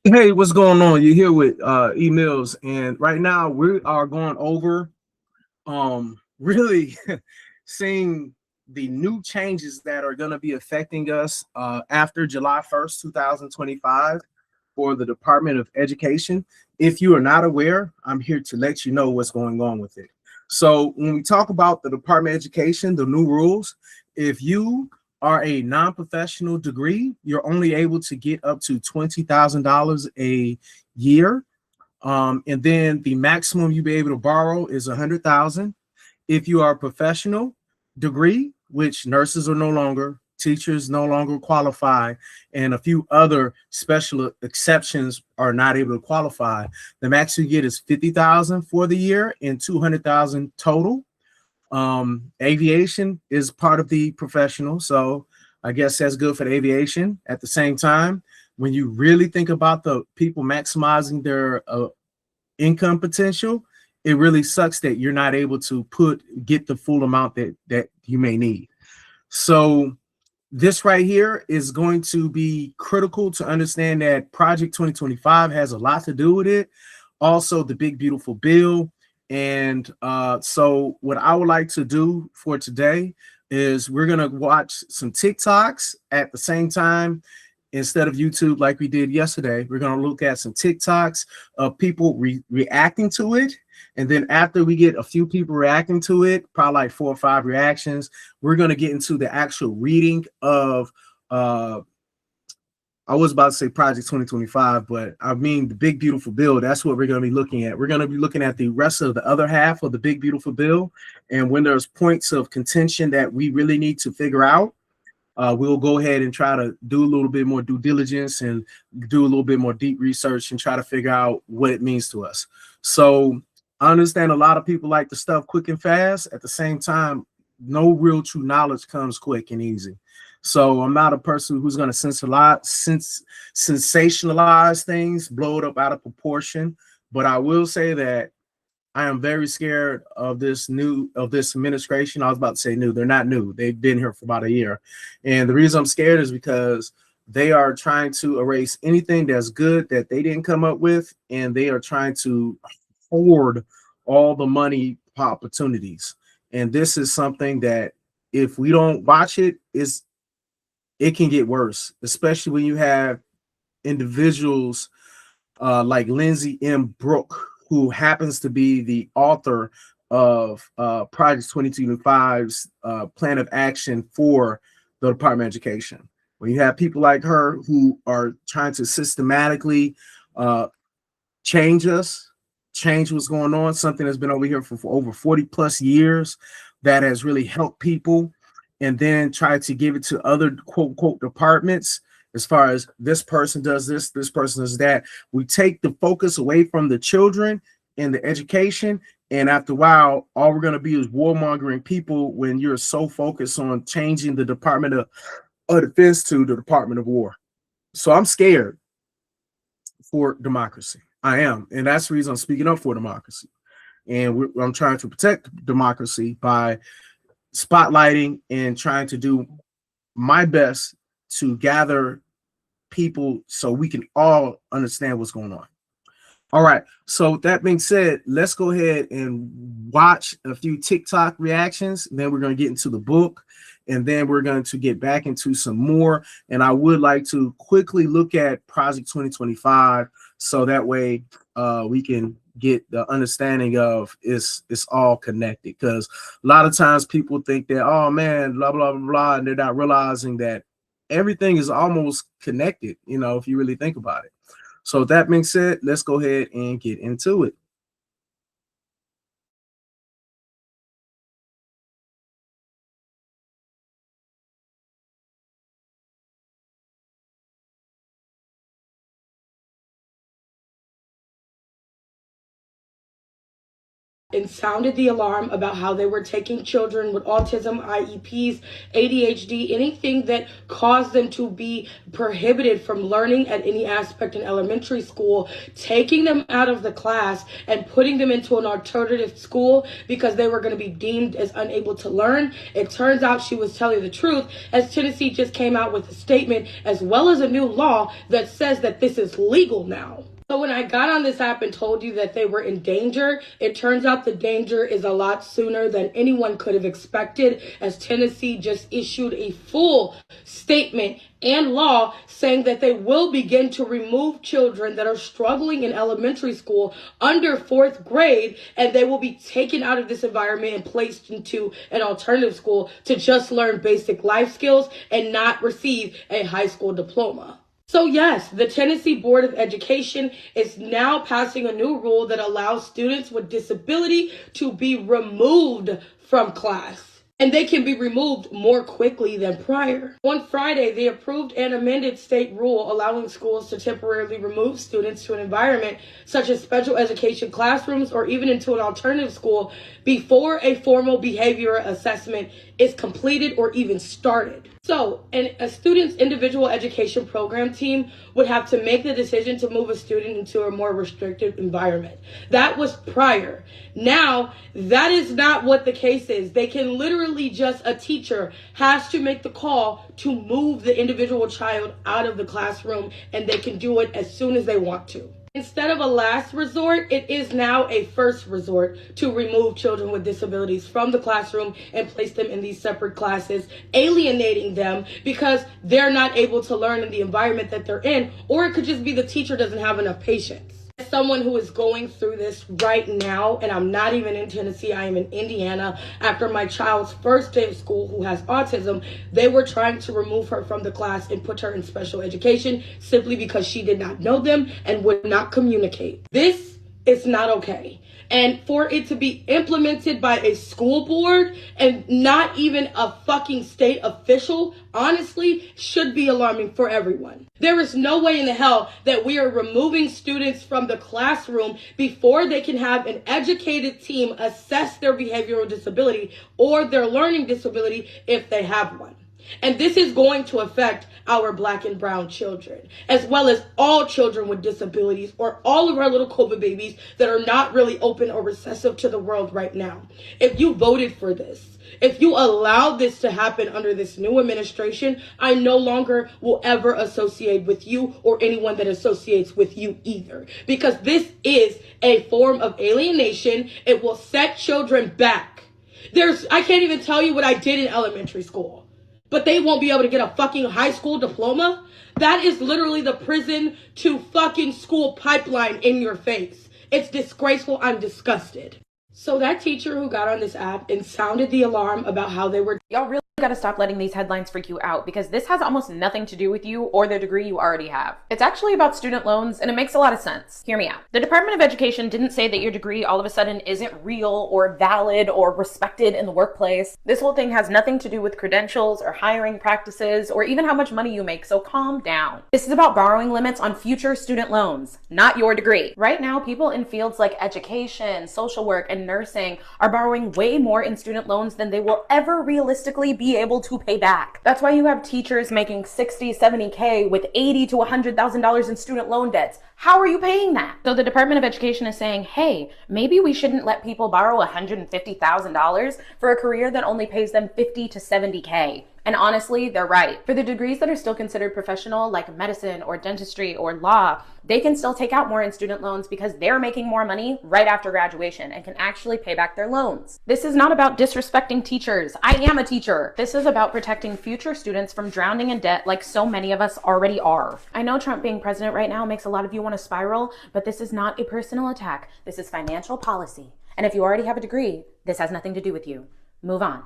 Hey, what's going on? You're here with emails, and right now we are going over really seeing the new changes that are going to be affecting us after July 1st, 2025 for the Department of Education. If you are not aware, I'm here to let you know what's going on with it. So when we talk about the Department of Education, the new rules, if you are a non-professional degree, you're only able to get up to $20,000 a year. And then the maximum you be able to borrow is 100,000. If you are a professional degree, which nurses are no longer, teachers no longer qualify, and a few other special exceptions are not able to qualify, the max you get is 50,000 for the year and 200,000 total. Aviation is part of the professional, so I guess that's good for the aviation. At the same time, when you really think about the people maximizing their income potential, it really sucks that you're not able to get the full amount that you may need. So this right here is going to be critical to understand that Project 2025 has a lot to do with it. Also, the big beautiful bill. And so what I would like to do for today is we're gonna watch some TikToks at the same time instead of YouTube like we did yesterday. We're going to look at some TikToks of people reacting to it. And then after we get a few people reacting to it, probably like 4 or 5 reactions, we're going to get into the actual reading of, I was about to say Project 2025, but I mean the Big Beautiful Bill. That's what we're going to be looking at. We're going to be looking at the rest of the other half of the Big Beautiful Bill. And when there's points of contention that we really need to figure out, we'll go ahead and try to do a little bit more due diligence and do a little bit more deep research and try to figure out what it means to us. So I understand a lot of people like the stuff quick and fast. At the same time, no real true knowledge comes quick and easy. So I'm not a person who's going to sensationalize things, blow it up out of proportion. But I will say that I am very scared of this administration. I was about to say new. They're not new. They've been here for about a year. And the reason I'm scared is because they are trying to erase anything that's good that they didn't come up with, and they are trying to hoard all the money opportunities. And this is something that if we don't watch it can get worse, especially when you have individuals like Lindsay M. Brooke, who happens to be the author of Project 2025's plan of action for the Department of Education. When you have people like her who are trying to systematically uh, change us, change what's going on, something that's been over here for over 40 plus years that has really helped people, and then try to give it to other quote, quote, departments as far as this person does this person does that. We take the focus away from the children and the education. And after a while, all we're going to be is warmongering people when you're so focused on changing the Department of Defense to the Department of War. So I'm scared for democracy. I am. And that's the reason I'm speaking up for democracy. And I'm trying to protect democracy by spotlighting and trying to do my best to gather people so we can all understand what's going on. All right. So that being said, let's go ahead and watch a few TikTok reactions. Then we're going to get into the book, and then we're going to get back into some more. And I would like to quickly look at Project 2025 so that way we can get the understanding of it's all connected. Because a lot of times people think that, oh man, blah blah blah blah, and they're not realizing that everything is almost connected, if you really think about it. So with that being said, let's go ahead and get into it. and sounded the alarm about how they were taking children with autism, IEPs, ADHD, anything that caused them to be prohibited from learning at any aspect in elementary school, taking them out of the class and putting them into an alternative school because they were going to be deemed as unable to learn. It turns out she was telling the truth, as Tennessee just came out with a statement as well as a new law that says that this is legal now. So when I got on this app and told you that they were in danger, it turns out the danger is a lot sooner than anyone could have expected, as Tennessee just issued a full statement and law saying that they will begin to remove children that are struggling in elementary school under 4th grade, and they will be taken out of this environment and placed into an alternative school to just learn basic life skills and not receive a high school diploma. So yes, the Tennessee Board of Education is now passing a new rule that allows students with disability to be removed from class. And they can be removed more quickly than prior. On Friday, they approved an amended state rule allowing schools to temporarily remove students to an environment such as special education classrooms or even into an alternative school before a formal behavioral assessment is completed or even started. So, a student's individual education program team would have to make the decision to move a student into a more restricted environment. That was prior. Now, that is not what the case is. They can literally just, a teacher has to make the call to move the individual child out of the classroom, and they can do it as soon as they want to. Instead of a last resort, it is now a first resort to remove children with disabilities from the classroom and place them in these separate classes, alienating them because they're not able to learn in the environment that they're in, or it could just be the teacher doesn't have enough patience. As someone who is going through this right now, and I'm not even in Tennessee, I am in Indiana, after my child's first day of school who has autism, they were trying to remove her from the class and put her in special education simply because she did not know them and would not communicate. This is not okay. And for it to be implemented by a school board and not even a fucking state official, honestly, should be alarming for everyone. There is no way in the hell that we are removing students from the classroom before they can have an educated team assess their behavioral disability or their learning disability if they have one. And this is going to affect our Black and brown children, as well as all children with disabilities or all of our little COVID babies that are not really open or receptive to the world right now. If you voted for this, if you allowed this to happen under this new administration, I no longer will ever associate with you or anyone that associates with you either, because this is a form of alienation. It will set children back. I can't even tell you what I did in elementary school, but they won't be able to get a fucking high school diploma. That is literally the prison to fucking school pipeline in your face. It's disgraceful. I'm disgusted. So that teacher who got on this app and sounded the alarm about how they were... Y'all really gotta stop letting these headlines freak you out, because this has almost nothing to do with you or the degree you already have. It's actually about student loans, and it makes a lot of sense. Hear me out. The Department of Education didn't say that your degree all of a sudden isn't real or valid or respected in the workplace. This whole thing has nothing to do with credentials or hiring practices or even how much money you make, so calm down. This is about borrowing limits on future student loans, not your degree. Right now, people in fields like education, social work, and nursing are borrowing way more in student loans than they will ever realistically be able to pay back. That's why you have teachers making 60, 70K with $80,000 to $100,000 in student loan debts. How are you paying that? So the Department of Education is saying, hey, maybe we shouldn't let people borrow $150,000 for a career that only pays them 50 to 70K. And honestly, they're right. For the degrees that are still considered professional, like medicine or dentistry or law, they can still take out more in student loans because they're making more money right after graduation and can actually pay back their loans. This is not about disrespecting teachers. I am a teacher. This is about protecting future students from drowning in debt like so many of us already are. I know Trump being president right now makes a lot of you want to spiral, but this is not a personal attack. This is financial policy. And if you already have a degree, this has nothing to do with you. Move on.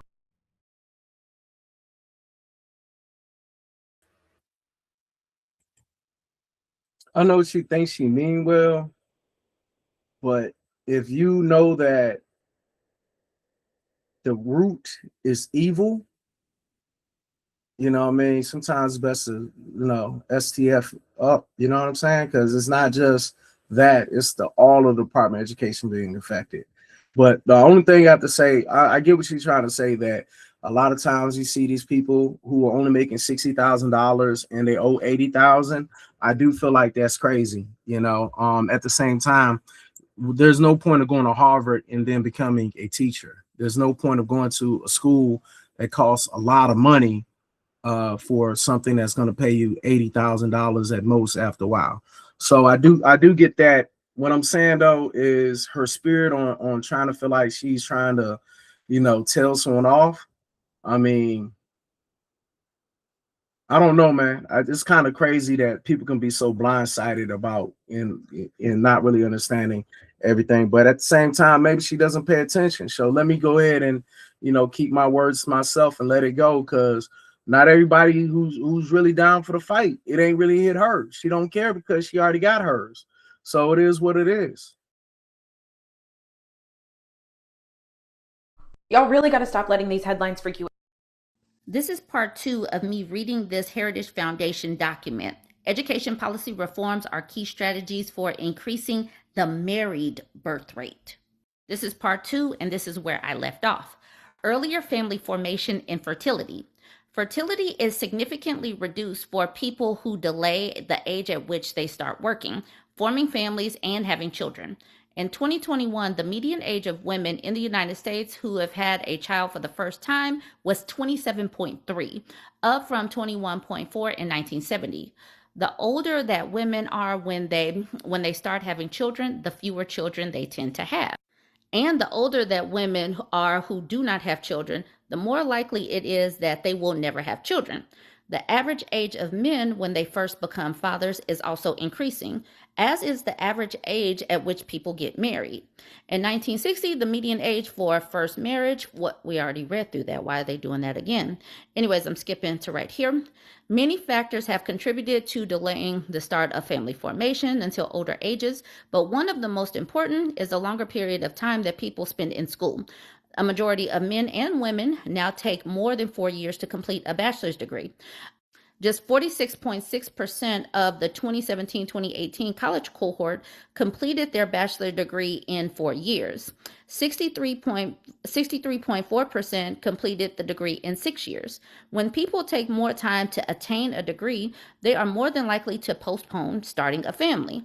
I know she thinks she mean well, but if you know that the root is evil, you know what I mean? Sometimes it's best to, STF up, you know what I'm saying? Because it's not just that, it's all of the Department of Education being affected. But the only thing I have to say, I get what you're trying to say, that a lot of times you see these people who are only making $60,000 and they owe 80,000. I do feel like that's crazy. At the same time, there's no point of going to Harvard and then becoming a teacher. There's no point of going to a school that costs a lot of money for something that's going to pay you $80,000 at most after a while. So I do get that. What I'm saying though is her spirit on trying to feel like she's trying to, tell someone off. I mean, I don't know, man. It's kind of crazy that people can be so blindsided about in not really understanding everything. But at the same time, maybe she doesn't pay attention. So let me go ahead and keep my words to myself and let it go, because not everybody who's really down for the fight, it ain't really hit her. She don't care because she already got hers. So it is what it is. Y'all really got to stop letting these headlines freak you out. This is part 2 of me reading this Heritage Foundation document. Education policy reforms are key strategies for increasing the married birth rate. This is part 2, and this is where I left off. Earlier family formation and fertility. Fertility is significantly reduced for people who delay the age at which they start working, forming families, and having children. In 2021, the median age of women in the United States who have had a child for the first time was 27.3, up from 21.4 in 1970. The older that women are when they start having children, the fewer children they tend to have. And the older that women are who do not have children, the more likely it is that they will never have children. The average age of men when they first become fathers is also increasing, as is the average age at which people get married. In 1960, the median age for first marriage, we already read through that. Why are they doing that again? Anyways, I'm skipping to right here. Many factors have contributed to delaying the start of family formation until older ages, but one of the most important is the longer period of time that people spend in school. A majority of men and women now take more than 4 years to complete a bachelor's degree. Just 46.6% of the 2017-2018 college cohort completed their bachelor degree in 4 years. 63.4% completed the degree in 6 years. When people take more time to attain a degree, they are more than likely to postpone starting a family.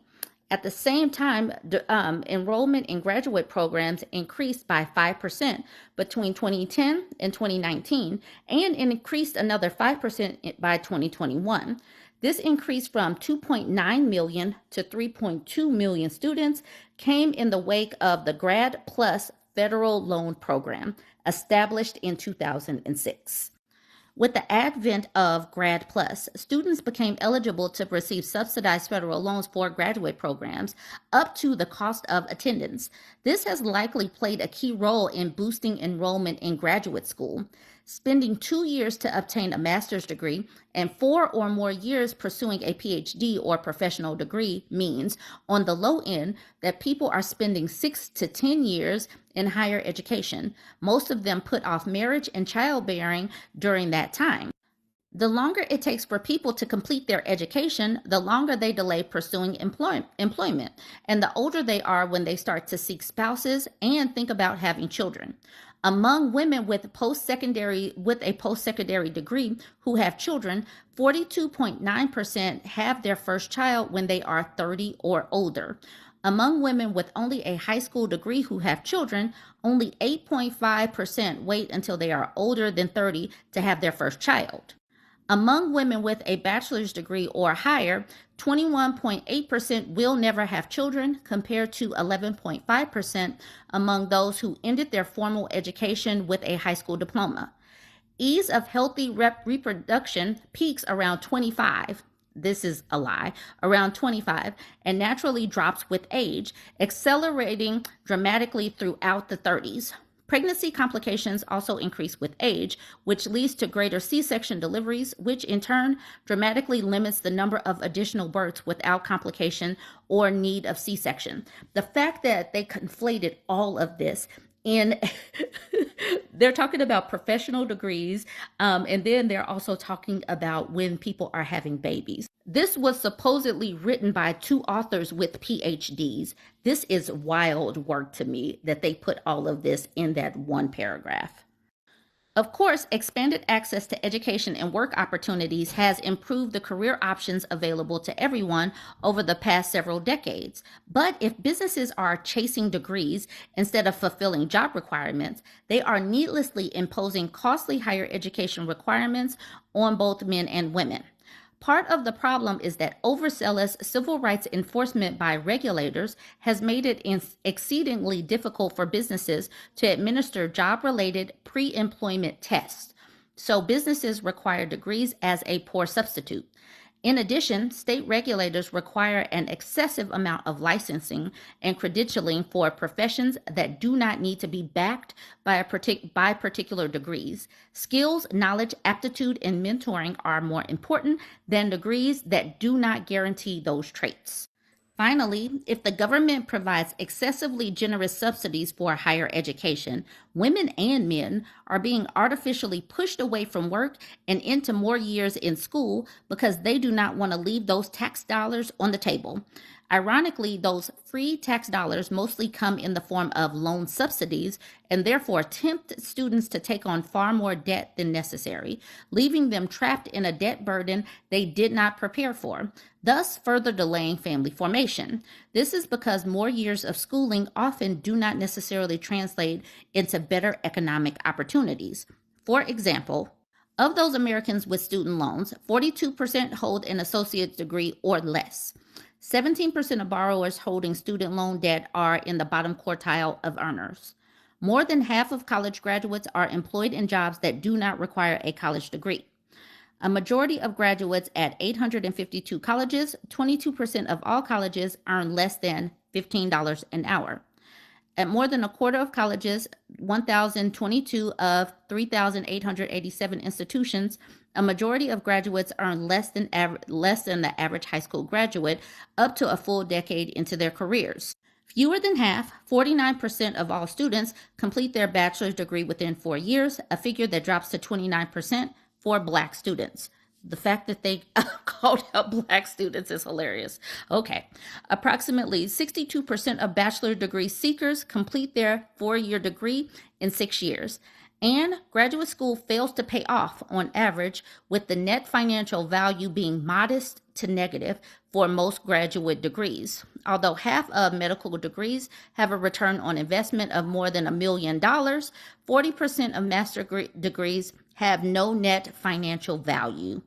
At the same time, enrollment in graduate programs increased by 5% between 2010 and 2019, and increased another 5% by 2021. This increase from 2.9 million to 3.2 million students came in the wake of the Grad Plus federal loan program, established in 2006. With the advent of Grad Plus, students became eligible to receive subsidized federal loans for graduate programs up to the cost of attendance. This has likely played a key role in boosting enrollment in graduate school. Spending 2 years to obtain a master's degree and 4 or more years pursuing a PhD or professional degree means, on the low end, that people are spending 6 to 10 years in higher education. Most of them put off marriage and childbearing during that time. The longer it takes for people to complete their education, the longer they delay pursuing employment, and the older they are when they start to seek spouses and think about having children. Among women with a post-secondary degree who have children, 42.9% have their first child when they are 30 or older. Among women with only a high school degree who have children, only 8.5% wait until they are older than 30 to have their first child. Among women with a bachelor's degree or higher, 21.8% will never have children, compared to 11.5% among those who ended their formal education with a high school diploma. Ease of healthy reproduction peaks around 25. This is a lie, around 25, and naturally drops with age, accelerating dramatically throughout the 30s. Pregnancy complications also increase with age, which leads to greater C-section deliveries, which in turn dramatically limits the number of additional births without complication or need of C-section. The fact that they conflated all of this And they're talking about professional degrees, and then they're also talking about when people are having babies. This was supposedly written by two authors with PhDs. This is wild work to me that they put all of this in that one paragraph. Of course, expanded access to education and work opportunities has improved the career options available to everyone over the past several decades. But if businesses are chasing degrees instead of fulfilling job requirements, they are needlessly imposing costly higher education requirements on both men and women. Part of the problem is that overzealous civil rights enforcement by regulators has made it exceedingly difficult for businesses to administer job related pre employment tests. So, businesses require degrees as a poor substitute. In addition, state regulators require an excessive amount of licensing and credentialing for professions that do not need to be backed by particular degrees. Skills, knowledge, aptitude, and mentoring are more important than degrees that do not guarantee those traits. Finally, if the government provides excessively generous subsidies for higher education, women and men are being artificially pushed away from work and into more years in school because they do not want to leave those tax dollars on the table. Ironically, those free tax dollars mostly come in the form of loan subsidies and therefore tempt students to take on far more debt than necessary, leaving them trapped in a debt burden they did not prepare for, thus further delaying family formation. This is because more years of schooling often do not necessarily translate into better economic opportunities. For example, of those Americans with student loans, 42% hold an associate's degree or less. 17% of borrowers holding student loan debt are in the bottom quartile of earners. More than half of college graduates are employed in jobs that do not require a college degree. A majority of graduates at 852 colleges, 22% of all colleges earn less than $15 an hour. At more than a quarter of colleges, 1,022 of 3,887 institutions, a majority of graduates earn less than the average high school graduate up to a full decade into their careers. Fewer than half, 49% of all students, complete their bachelor's degree within 4 years, a figure that drops to 29% for Black students. The fact that they called out Black students is hilarious. Okay. Approximately 62% of bachelor degree seekers complete their 4-year degree in 6 years. And graduate school fails to pay off on average, with the net financial value being modest to negative for most graduate degrees. Although half of medical degrees have a return on investment of more than $1 million, 40% of master degrees have no net financial value.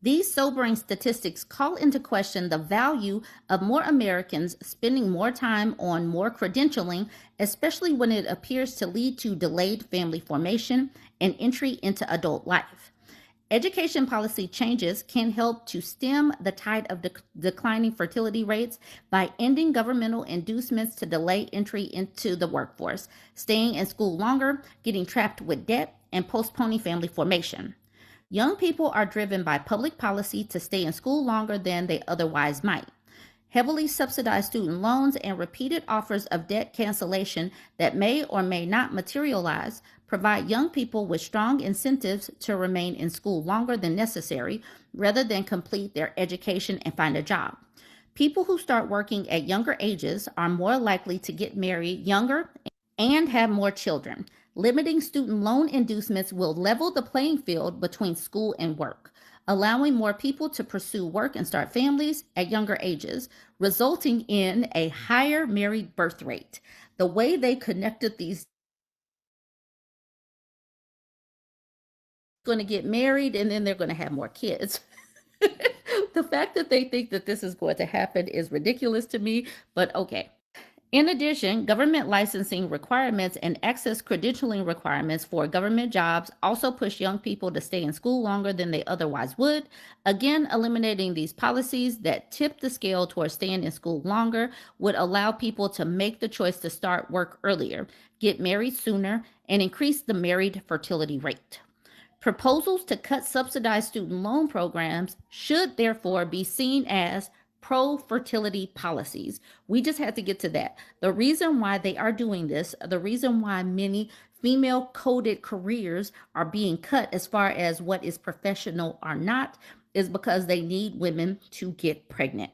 These sobering statistics call into question the value of more Americans spending more time on more credentialing, especially when it appears to lead to delayed family formation and entry into adult life. Education policy changes can help to stem the tide of declining fertility rates by ending governmental inducements to delay entry into the workforce, staying in school longer, getting trapped with debt, and postponing family formation. Young people are driven by public policy to stay in school longer than they otherwise might. Heavily subsidized student loans and repeated offers of debt cancellation that may or may not materialize provide young people with strong incentives to remain in school longer than necessary rather than complete their education and find a job. People who start working at younger ages are more likely to get married younger and have more children. Limiting student loan inducements will level the playing field between school and work, allowing more people to pursue work and start families at younger ages, resulting in a higher married birth rate. The way they connected these going to get married and then they're going to have more kids. The fact that they think that this is going to happen is ridiculous to me, but okay. In addition, government licensing requirements and access credentialing requirements for government jobs also push young people to stay in school longer than they otherwise would. Again, eliminating these policies that tip the scale towards staying in school longer would allow people to make the choice to start work earlier, get married sooner, and increase the married fertility rate. Proposals to cut subsidized student loan programs should therefore be seen as pro-fertility policies. We just had to get to that. The reason why they are doing this, the reason why many female coded careers are being cut as far as what is professional or not, is because they need women to get pregnant.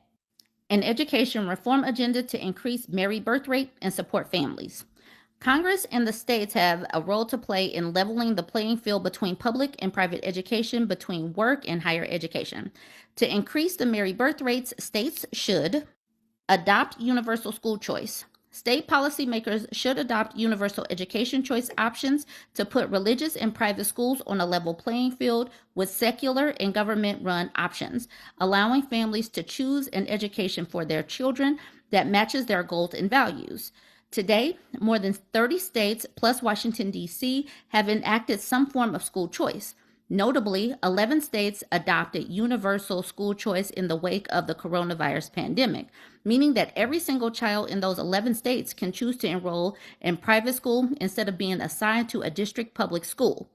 An education reform agenda to increase married birth rate and support families. Congress and the states have a role to play in leveling the playing field between public and private education, between work and higher education. To increase the married birth rates, states should adopt universal school choice. State policymakers should adopt universal education choice options to put religious and private schools on a level playing field with secular and government-run options, allowing families to choose an education for their children that matches their goals and values. Today, more than 30 states plus Washington, D.C. have enacted some form of school choice. Notably, 11 states adopted universal school choice in the wake of the coronavirus pandemic, meaning that every single child in those 11 states can choose to enroll in private school instead of being assigned to a district public school.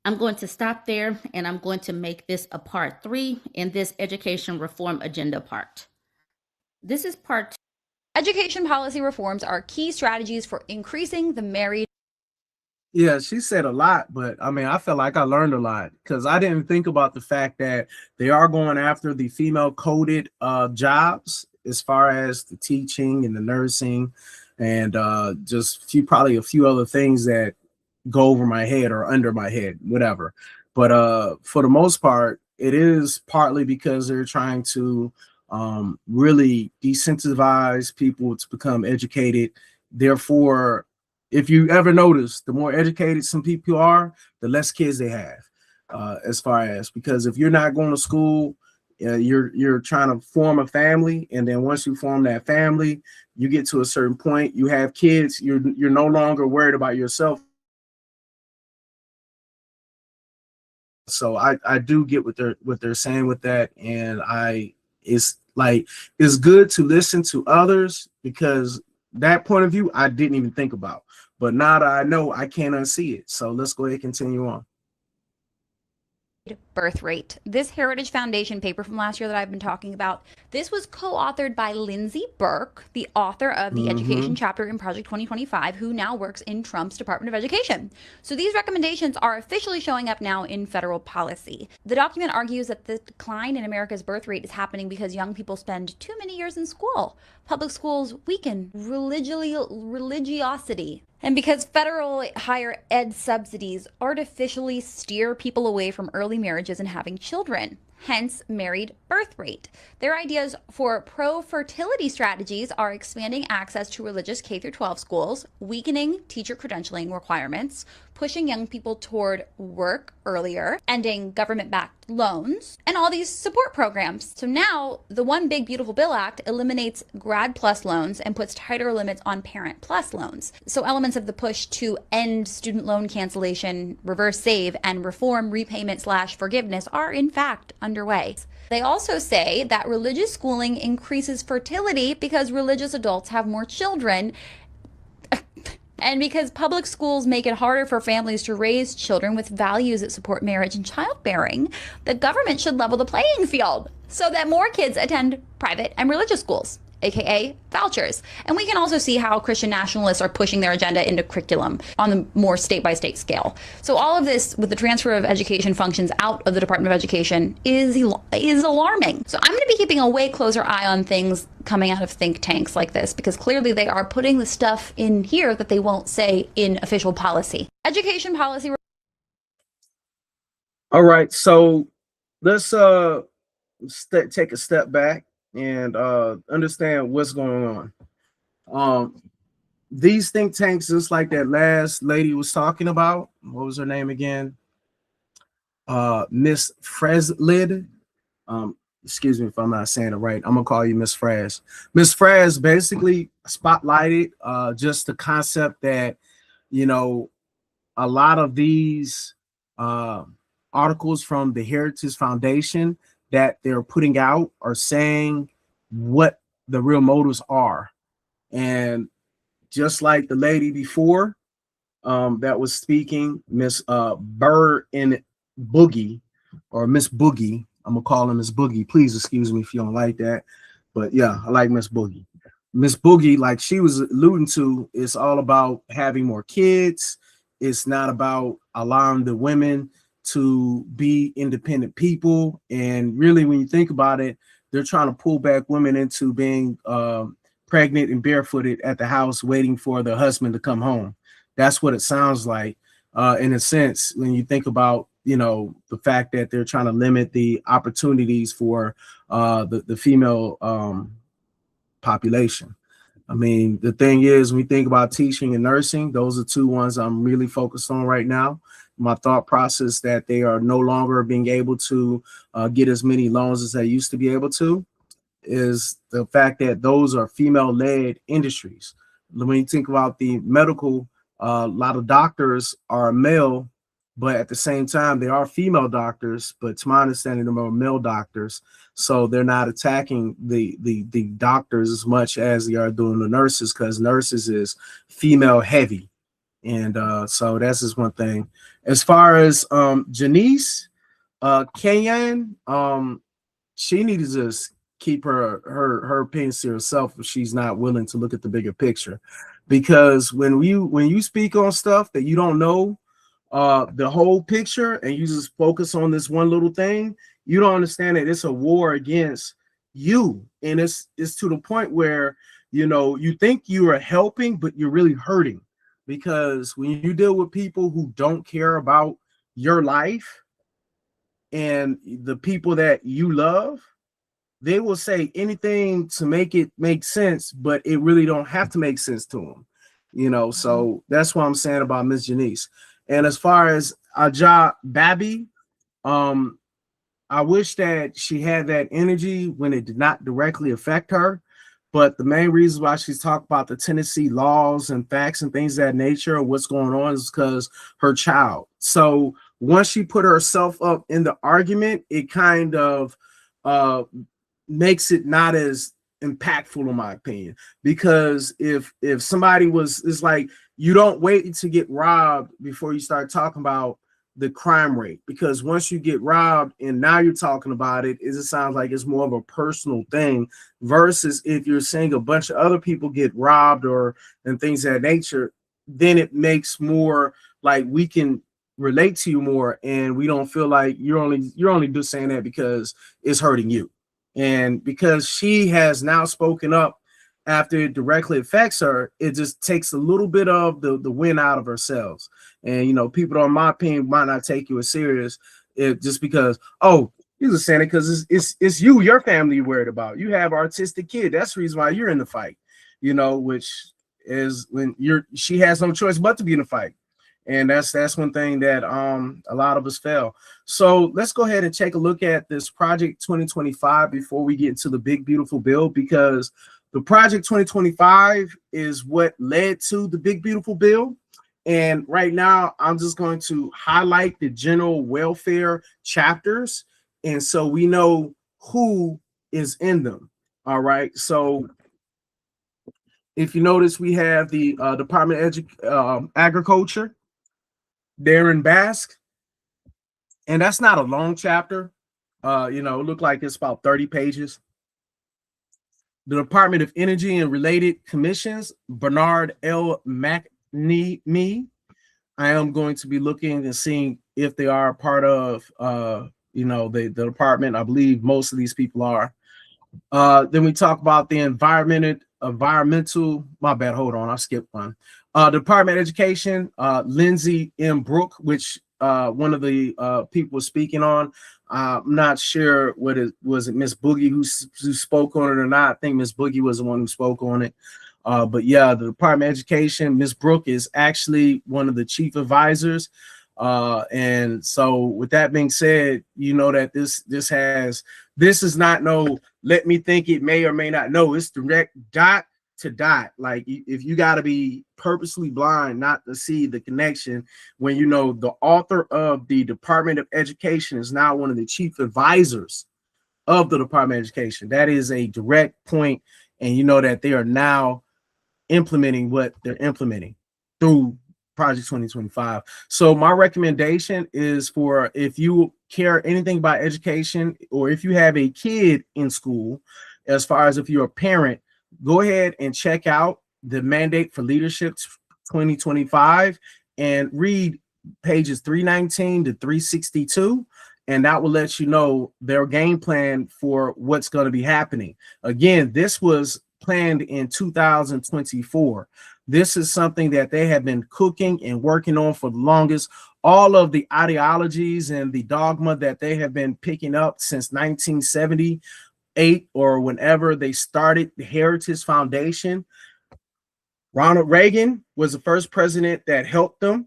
I'm going to stop there, and I'm going to make this a part 3 in this education reform agenda part. This is part 2. Education policy reforms are key strategies for increasing the married. Yeah, she said a lot, but I mean, I felt like I learned a lot because I didn't think about the fact that they are going after the female coded jobs as far as the teaching and the nursing and just probably a few other things that go over my head or under my head, whatever. But for the most part, it is partly because they're trying to really desensitize people to become educated. Therefore, if you ever notice, the more educated some people are, the less kids they have. As far as, because if you're not going to school, you're trying to form a family, and then once you form that family, you get to a certain point, you have kids, you're no longer worried about yourself. So I do get what they're saying with that, and it's good to listen to others, because that point of view I didn't even think about, but now that I know, I can't unsee it. So let's go ahead and continue on. Birth rate. This Heritage Foundation paper from last year that I've been talking about, this was co-authored by Lindsay Burke, the author of the education chapter in Project 2025, who now works in Trump's Department of Education. So these recommendations are officially showing up now in federal policy. The document argues that the decline in America's birth rate is happening because young people spend too many years in school. Public schools weaken religiosity. And because federal higher ed subsidies artificially steer people away from early marriages and having children, hence married birth rate. Their ideas for pro-fertility strategies are expanding access to religious K-12 schools, weakening teacher credentialing requirements, pushing young people toward work earlier, ending government-backed loans, and all these support programs. So now the One Big Beautiful Bill Act eliminates Grad Plus loans and puts tighter limits on Parent Plus loans. So elements of the push to end student loan cancellation, reverse save, and reform repayment/forgiveness are in fact underway. They also say that religious schooling increases fertility because religious adults have more children, and because public schools make it harder for families to raise children with values that support marriage and childbearing. The government should level the playing field so that more kids attend private and religious schools, aka vouchers. And we can also see how Christian nationalists are pushing their agenda into curriculum on the more state-by-state scale. So all of this, with the transfer of education functions out of the Department of Education, is alarming. So I'm going to be keeping a way closer eye on things coming out of think tanks like this, because clearly they are putting the stuff in here that they won't say in official policy. Education policy. All right, so let's take a step back and understand what's going on. These think tanks, just like that last lady was talking about, what was her name again? Miss Freslid. Excuse me if I'm not saying it right. I'm gonna call you Miss Fraz. Miss Fraz basically spotlighted just the concept that, you know, a lot of these articles from the Heritage Foundation that they're putting out are saying what the real motives are. And just like the lady before that was speaking, Miss Burr in Boogie, or Miss Boogie, I'm gonna call her Miss Boogie. Please excuse me if you don't like that. But yeah, I like Miss Boogie. Miss Boogie, like she was alluding to, it's all about having more kids. It's not about allowing the women to be independent people. And really, when you think about it, they're trying to pull back women into being pregnant and barefooted at the house, waiting for the husband to come home. That's what it sounds like, in a sense, when you think about, you know, the fact that they're trying to limit the opportunities for the female population. I mean, the thing is, when we think about teaching and nursing, those are two ones I'm really focused on right now. My thought process that they are no longer being able to get as many loans as they used to be able to is the fact that those are female-led industries. When you think about the medical, a lot of doctors are male, but at the same time, they are female doctors, but to my understanding, they're more male doctors. So they're not attacking the doctors as much as they are doing the nurses, because nurses is female heavy. And so that's just one thing. As far as Janice Kenyan, she needs to just keep her opinions to herself if she's not willing to look at the bigger picture. Because when you speak on stuff that you don't know the whole picture and you just focus on this one little thing, you don't understand that it's a war against you. And it's to the point where, you know, you think you are helping, but you're really hurting. Because when you deal with people who don't care about your life and the people that you love, they will say anything to make it make sense, but it really don't have to make sense to them. You know, so that's what I'm saying about Miss Janice. And as far as Aja Babi, I wish that she had that energy when it did not directly affect her. But the main reason why she's talking about the Tennessee laws and facts and things of that nature, what's going on, is because her child. So once she put herself up in the argument, it kind of makes it not as impactful, in my opinion. Because if somebody was, it's like you don't wait to get robbed before you start talking about the crime rate, because once you get robbed and now you're talking about it, it sounds like it's more of a personal thing, versus if you're seeing a bunch of other people get robbed or and things of that nature, then it makes more like we can relate to you more, and we don't feel like you're only just saying that because it's hurting you. And because she has now spoken up after it directly affects her, it just takes a little bit of the wind out of herself. And, you know, people, in my opinion, might not take you as serious just because, oh, you're just saying it because it's you, your family you're worried about. You have an autistic kid. That's the reason why you're in the fight, you know, which is when she has no choice but to be in the fight. And that's one thing that a lot of us fail. So let's go ahead and take a look at this Project 2025 before we get into the big, beautiful bill, because the Project 2025 is what led to the big, beautiful bill. And right now, I'm just going to highlight the general welfare chapters. And so we know who is in them. All right. So if you notice, we have the Department of Agriculture, Darren Bask. And that's not a long chapter. You know, it looked like it's about 30 pages. The Department of Energy and Related Commissions, Bernard L. McNamee. I am going to be looking and seeing if they are part of, you know, the department. I believe most of these people are. Then we talk about the environmental, my bad, hold on, I skipped one. Department of Education, Lindsay M. Brook, which one of the people was speaking on. I'm not sure what it was. It Miss Boogie who spoke on it or not. I think Miss Boogie was the one who spoke on it. But yeah, the Department of Education, Miss Brook is actually one of the chief advisors. And so with that being said, you know that this is not no let me think it may or may not. No, it's direct dot to dot. Like if you got to be purposely blind not to see the connection when you know the author of the Department of Education is now one of the chief advisors of the Department of Education. That is a direct point, and you know that they are now implementing what they're implementing through Project 2025. So my recommendation is for if you care anything about education, or if you have a kid in school as far as if you're a parent, go ahead and check out the Mandate for Leadership 2025 and read pages 319 to 362, and that will let you know their game plan for what's going to be happening. Again, this was planned in 2024. This is something that they have been cooking and working on for the longest. All of the ideologies and the dogma that they have been picking up since 1978 or whenever they started the Heritage Foundation. Ronald Reagan was the first president that helped them.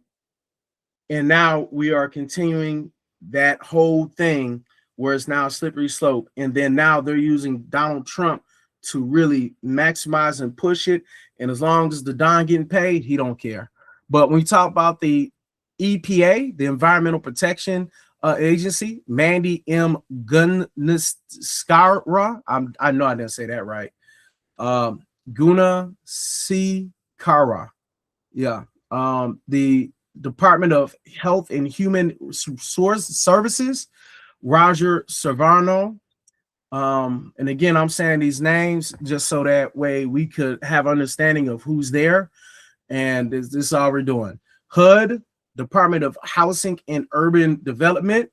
And now we are continuing that whole thing where it's now a slippery slope. And then now they're using Donald Trump to really maximize and push it. And as long as the Don getting paid, he don't care. But when you talk about the EPA, the Environmental Protection Agency, Mandy M. Gunnaskara, I know I didn't say that right. Gunnaskara, yeah. The Department of Health and Human Services, Roger Serrano. And again, I'm saying these names just so that way we could have understanding of who's there. And this is all we're doing. HUD, Department of Housing and Urban Development,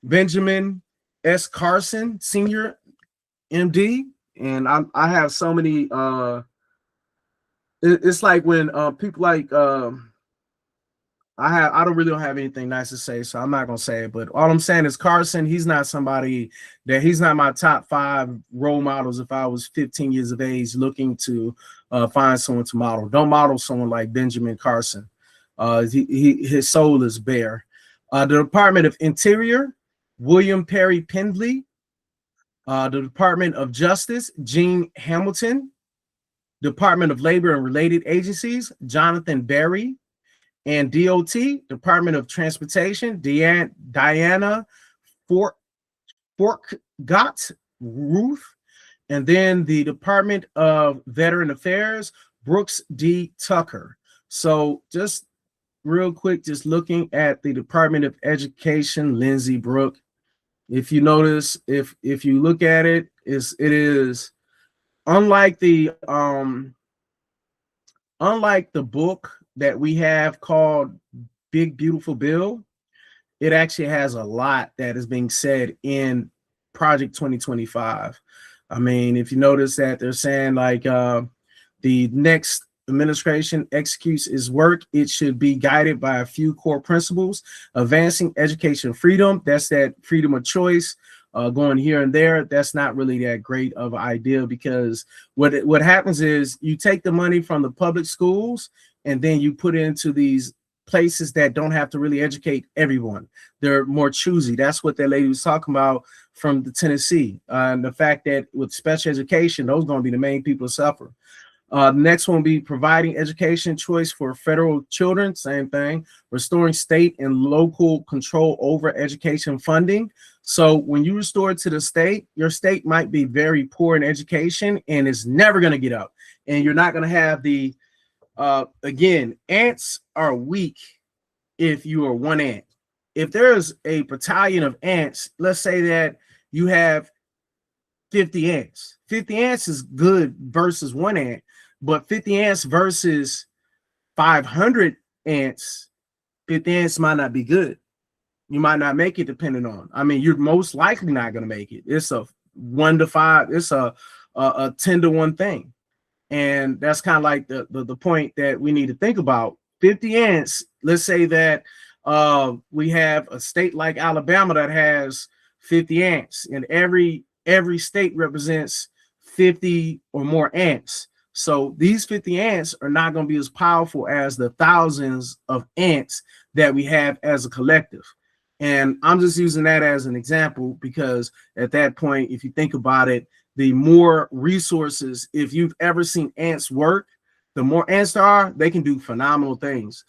Benjamin S. Carson, Senior, MD. And I have so many, it's like when people like, I don't have anything nice to say, so I'm not gonna say it. But all I'm saying is Carson, he's not somebody that he's not my top 5 role models. If I was 15 years of age looking to find someone to model, don't model someone like Benjamin Carson. His soul is bare. The Department of Interior, William Perry Pendley. The Department of Justice, Gene Hamilton. Department of Labor and Related Agencies, Jonathan Berry. And DOT, Department of Transportation, Diana Forkgott Ruth. And then the Department of Veteran Affairs, Brooks D. Tucker. So just real quick, just looking at the Department of Education, Lindsay Brooke. If you notice, if you look at it, it is unlike the book that we have called Big Beautiful Bill, it actually has a lot that is being said in Project 2025. I mean, if you notice that they're saying like the next administration executes its work, it should be guided by a few core principles: advancing education freedom, that's that freedom of choice, going here and there. That's not really that great of an idea, because what happens is you take the money from the public schools and then you put it into these places that don't have to really educate everyone. They're more choosy. That's what that lady was talking about from the Tennessee. And the fact that with special education, those are going to be the main people to suffer. The next one will be providing education choice for federal children. Same thing. Restoring state and local control over education funding. So when you restore it to the state, your state might be very poor in education and is never going to get up. And you're not going to have the again, ants are weak if you are one ant. If there's a battalion of ants, let's say that you have 50 ants. 50 ants is good versus one ant, but 50 ants versus 500 ants, 50 ants might not be good. You might not make it depending on. I mean, you're most likely not going to make it. It's a 1 to 5. It's a 10 to 1 thing. And that's kind of like the point that we need to think about. 50 ants, let's say that we have a state like Alabama that has 50 ants, and every state represents 50 or more ants. So these 50 ants are not going to be as powerful as the thousands of ants that we have as a collective. And I'm just using that as an example because at that point, if you think about it, the more resources, if you've ever seen ants work, the more ants there are, they can do phenomenal things.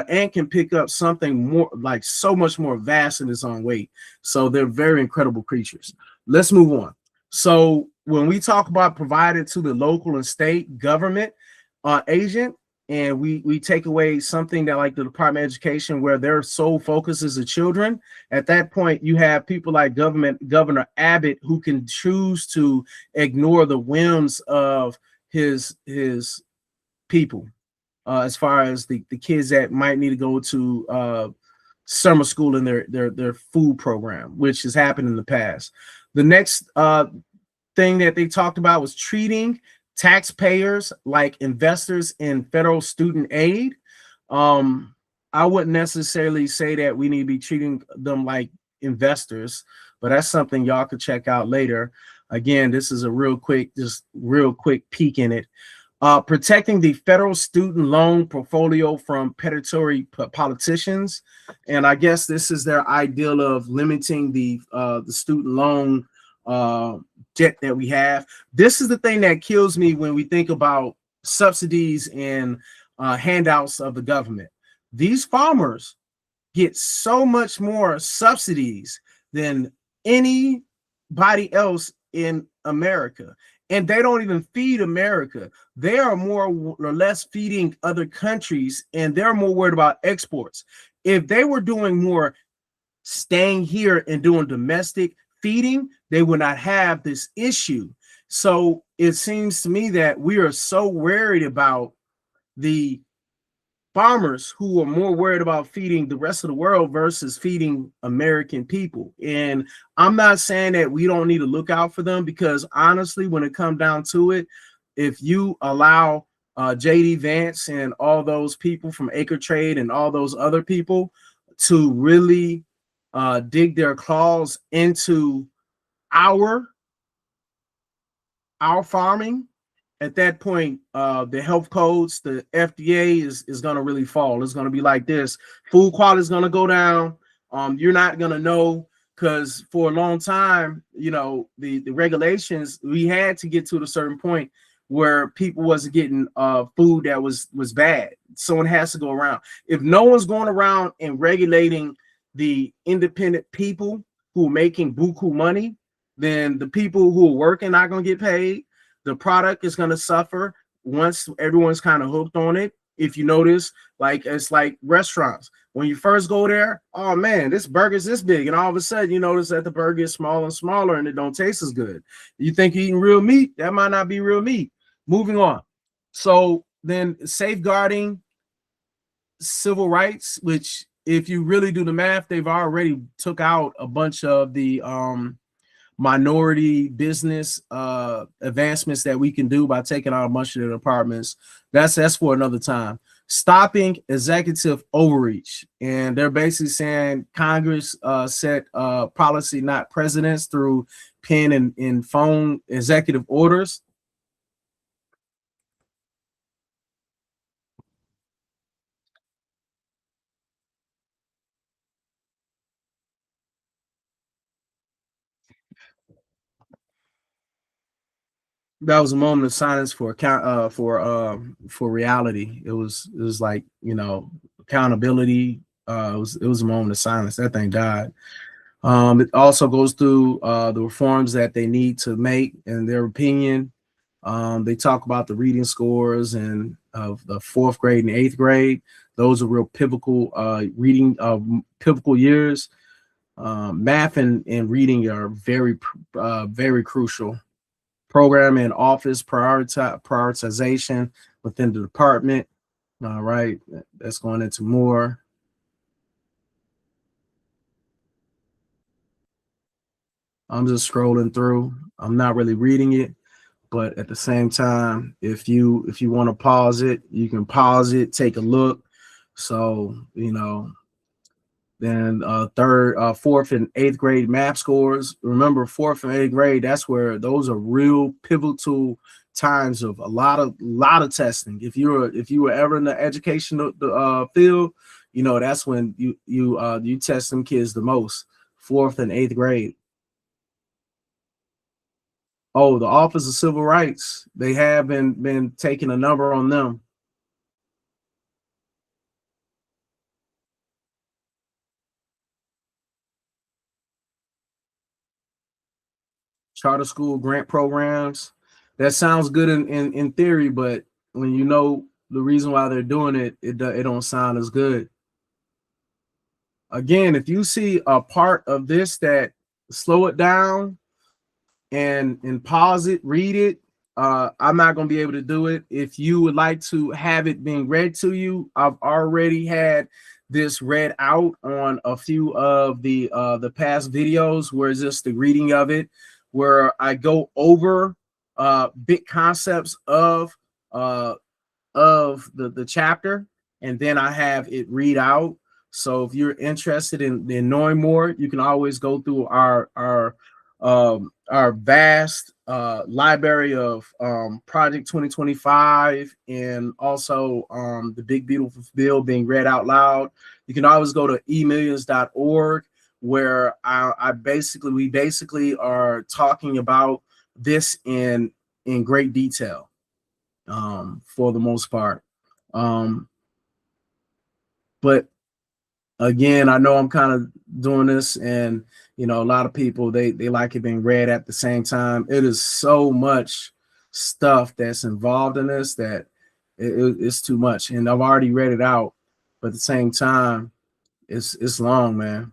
Ant can pick up something more, like so much more vast in its own weight. So they're very incredible creatures. Let's move on. So when we talk about provided to the local and state government agent and we take away something that like the Department of Education where their sole focus is the children, at that point you have people like Governor Abbott who can choose to ignore the whims of his people, as far as the kids that might need to go to summer school in their food program, which has happened in the past. The next thing that they talked about was treating taxpayers like investors in federal student aid. I wouldn't necessarily say that we need to be treating them like investors, but that's something y'all could check out later. Again, this is a real quick peek in it. Protecting the federal student loan portfolio from predatory politicians, and I guess this is their ideal of limiting the student loan debt that we have. This is the thing that kills me when we think about subsidies and handouts of the government. These farmers get so much more subsidies than anybody else in America. And they don't even feed America. They are more or less feeding other countries, and they're more worried about exports. If they were doing more staying here and doing domestic feeding, they would not have this issue. So it seems to me that we are so worried about the farmers who are more worried about feeding the rest of the world versus feeding American people. And I'm not saying that we don't need to look out for them, because honestly, when it comes down to it, if you allow JD Vance and all those people from Acre Trade and all those other people to really dig their claws into our farming, at that point, the health codes, the FDA is going to really fall. It's going to be like this. Food quality is going to go down. You're not going to know, because for a long time, the regulations, we had to get to a certain point where people wasn't getting food that was bad. Someone has to go around. If no one's going around and regulating the independent people who are making buku money, then the people who are working not going to get paid. The product is going to suffer once everyone's kind of hooked on it. If you notice, like it's like restaurants. When you first go there, oh man, this burger's this big, and all of a sudden you notice that the burger is smaller and smaller, and it don't taste as good. You think you're eating real meat? That might not be real meat. Moving on. So then, safeguarding civil rights, which if you really do the math, they've already took out a bunch of the minority business advancements that we can do by taking out a bunch of the departments. That's for another time. Stopping executive overreach, and they're basically saying Congress set policy, not presidents, through pen and phone executive orders. That was a moment of silence for reality. It was like, accountability. It was a moment of silence. That thing died. It also goes through the reforms that they need to make, in their opinion. They talk about the reading scores and of the 4th grade and 8th grade. Those are real pivotal pivotal years. Math and reading are very crucial. Program and office prioritization within the department. All right, that's going into more. I'm just scrolling through. I'm not really reading it, but at the same time, if you want to pause it, you can pause it, take a look. So, then 4th and 8th grade math scores. Remember, 4th and 8th grade, that's where those are real pivotal times of a lot of testing. If you were ever in the educational field, that's when you test them kids the most. 4th and 8th grade. Oh, the Office of Civil Rights, they have been taking a number on them. Charter school grant programs. That sounds good in theory, but when you know the reason why they're doing it, it don't sound as good. Again, if you see a part of this that, slow it down and pause it, read it. I'm not going to be able to do it. If you would like to have it being read to you, I've already had this read out on a few of the past videos where it's just the reading of it, where I go over big concepts of the chapter, and then I have it read out. So if you're interested in knowing more, you can always go through our vast library of Project 2025, and also the Big Beautiful Bill being read out loud. You can always go to emillions.org, where we basically are talking about this in great detail, for the most part. But again, I know I'm kind of doing this, and a lot of people, they like it being read at the same time. It is so much stuff that's involved in this that it's too much, and I've already read it out, but at the same time, it's long, man.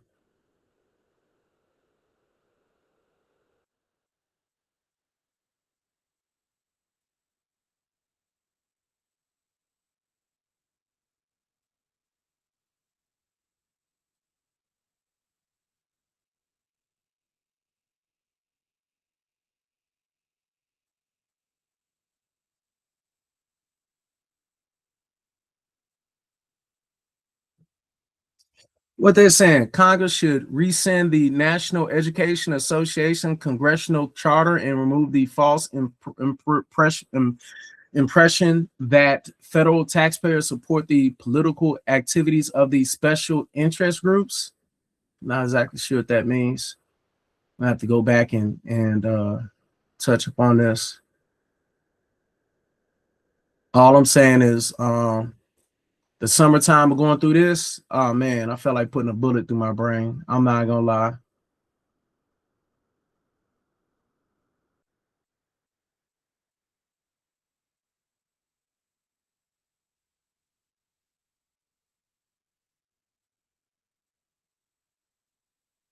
What they're saying, Congress should rescind the National Education Association congressional charter and remove the false impression that federal taxpayers support the political activities of these special interest groups. Not exactly sure what that means. I have to go back and touch upon this. All I'm saying is, the summertime of going through this, oh man, I felt like putting a bullet through my brain. I'm not gonna lie.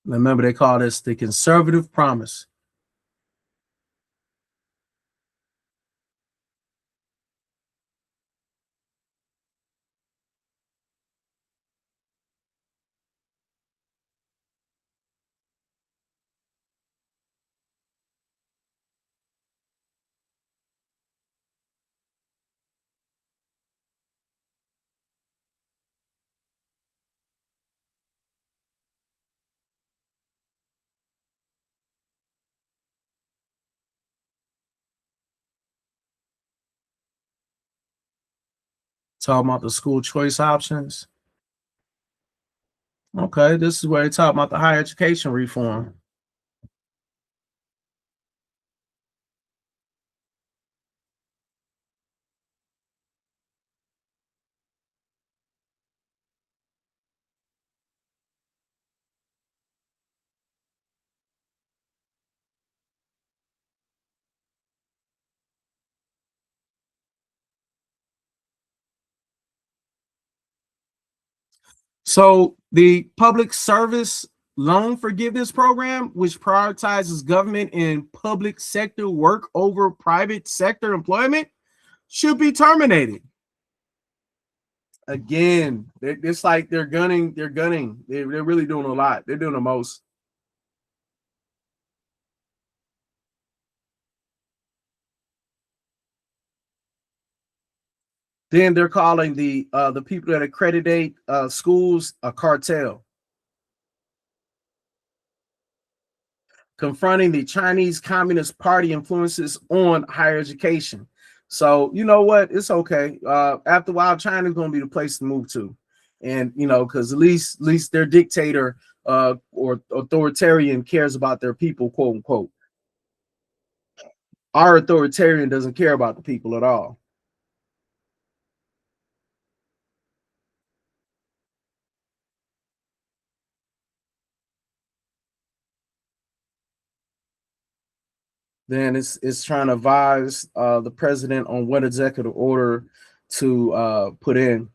Remember, they call this the conservative promise. Talking about the school choice options. Okay, this is where they talk about the higher education reform. So the public service loan forgiveness program, which prioritizes government and public sector work over private sector employment, should be terminated. Again, it's like they're gunning. They're really doing a lot. They're doing the most. Then they're calling the people that accreditate schools a cartel. Confronting the Chinese Communist Party influences on higher education. So you know what? It's okay. After a while, China's going to be the place to move to, and because at least their dictator or authoritarian cares about their people, quote unquote. Our authoritarian doesn't care about the people at all. Then it's trying to advise the president on what executive order to put in.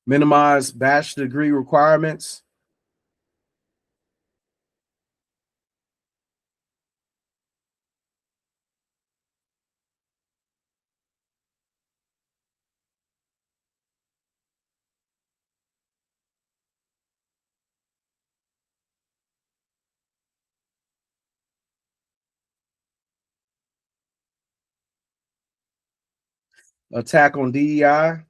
Minimize bachelor degree requirements. Attack on DEI.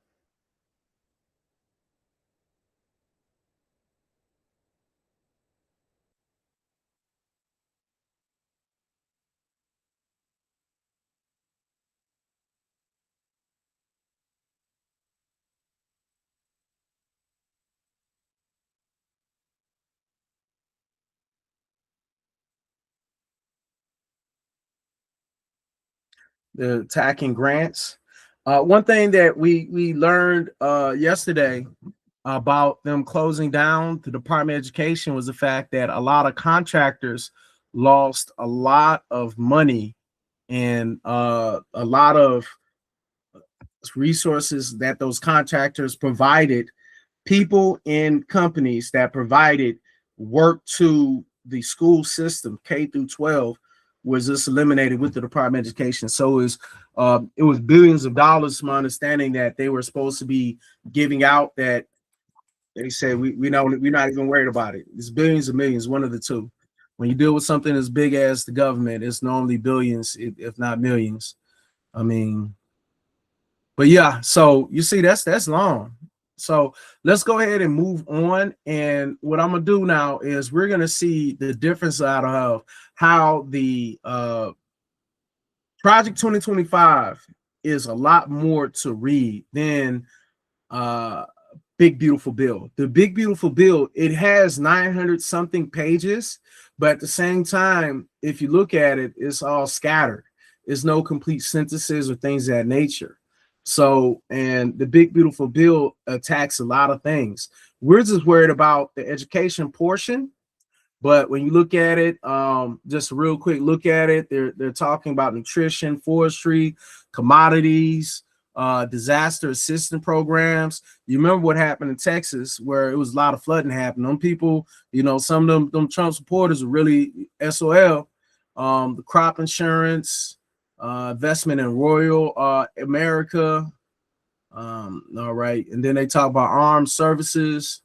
The attacking grants. One thing that we learned yesterday about them closing down the Department of Education was the fact that a lot of contractors lost a lot of money and a lot of resources that those contractors provided. People in companies that provided work to the school system K through 12 was just eliminated with the Department of Education. So it was billions of dollars. My understanding that they were supposed to be giving out that they said we're not even worried about it. It's billions of millions, one of the two. When you deal with something as big as the government, it's normally billions, if not millions. I mean, but yeah, so you see, that's long. So let's go ahead and move on. And what I'm gonna do now is we're gonna see the difference out of how the Project 2025 is a lot more to read than Big Beautiful Bill. The Big Beautiful Bill, it has 900 something pages, but at the same time, if you look at it, it's all scattered. There's no complete synthesis or things of that nature. So, and the Big Beautiful Bill attacks a lot of things. We're just worried about the education portion. But when you look at it, just a real quick look at it, they're talking about nutrition, forestry, commodities, disaster assistance programs. You remember what happened in Texas, where it was a lot of flooding happening. Them people, some of them Trump supporters are really SOL. The crop insurance, investment in Royal America. All right, and then they talk about armed services.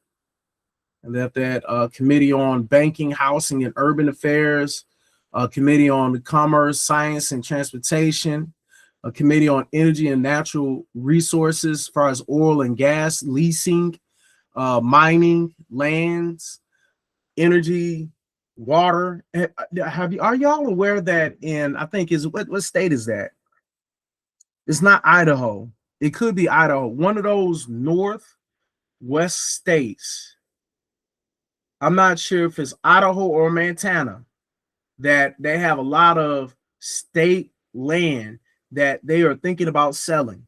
And that committee on banking, housing, and urban affairs, a committee on commerce, science, and transportation, a committee on energy and natural resources, as far as oil and gas, leasing, mining, lands, energy, water. Are y'all aware that I think what state is that? It's not Idaho. It could be Idaho. One of those northwest states. I'm not sure if it's Idaho or Montana, that they have a lot of state land that they are thinking about selling.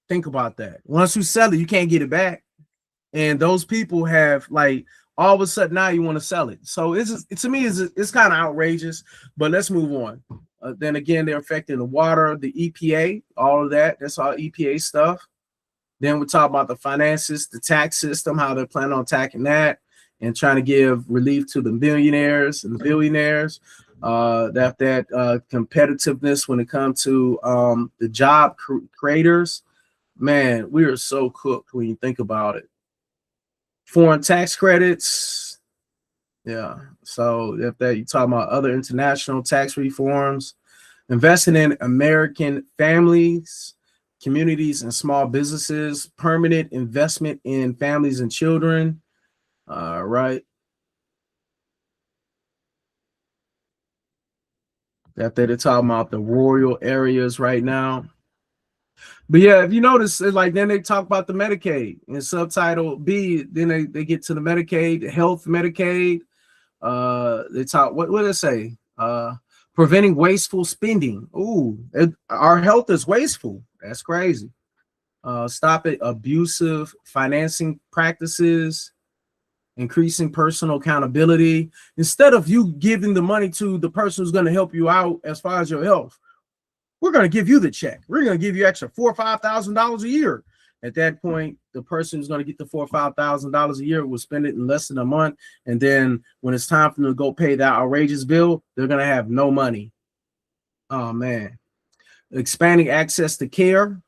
Think about that. Once you sell it, you can't get it back. And those people have, like, all of a sudden now you want to sell it. So to me, it's kind of outrageous, but let's move on. Then again, they're affecting the water, the EPA, all of that. That's all EPA stuff. Then we talk about the finances, the tax system, how they're planning on attacking that and trying to give relief to the millionaires and the billionaires. That competitiveness when it comes to the job creators. Man, we are so cooked when you think about it. Foreign tax credits. Yeah. So if that you talk about other international tax reforms, investing in American families, communities, and small businesses, permanent investment in families and children. Right. That they're talking about the rural areas right now. But yeah, if you notice, like then they talk about the Medicaid in subtitle B, then they get to the Medicaid, health Medicaid. They talk, what did it say? Preventing wasteful spending. Ooh, our health is wasteful. That's crazy. Stop it, abusive financing practices. increasing personal accountability. Instead of you giving the money to the person who's going to help you out as far as your health, we're going to give you the check. We're going to give you extra $4,000 or $5,000 a year. At that point, the person who's going to get the $4,000 or $5,000 a year will spend it in less than a month. And then when it's time for them to go pay that outrageous bill, they're going to have no money. Oh, man. Expanding access to care.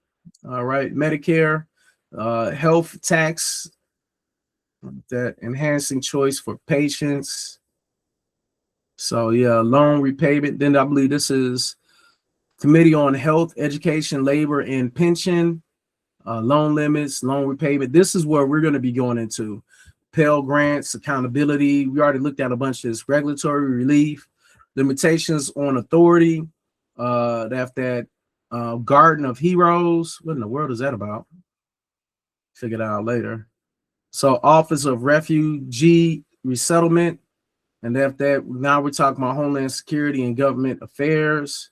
All right. Medicare, health tax, that enhancing choice for patients. So, yeah, loan repayment. Then I believe this is Committee on Health, Education, Labor, and Pension. Loan limits, loan repayment. This is where we're going to be going into. Pell Grants, accountability. We already looked at a bunch of this. Regulatory relief, limitations on authority. That Garden of Heroes. What in the world is that about? Figure it out later. So Office of Refugee Resettlement. And that now we're talking about Homeland Security and Government Affairs.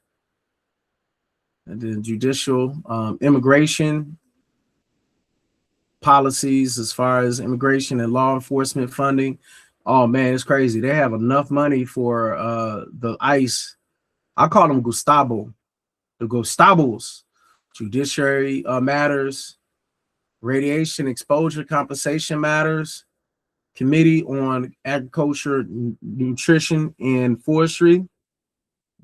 And then judicial, immigration policies as far as immigration and law enforcement funding. Oh man, it's crazy. They have enough money for the ICE. I call them Gustavo, the Gustavos. Judiciary matters, radiation exposure compensation matters, Committee on Agriculture, Nutrition, and Forestry.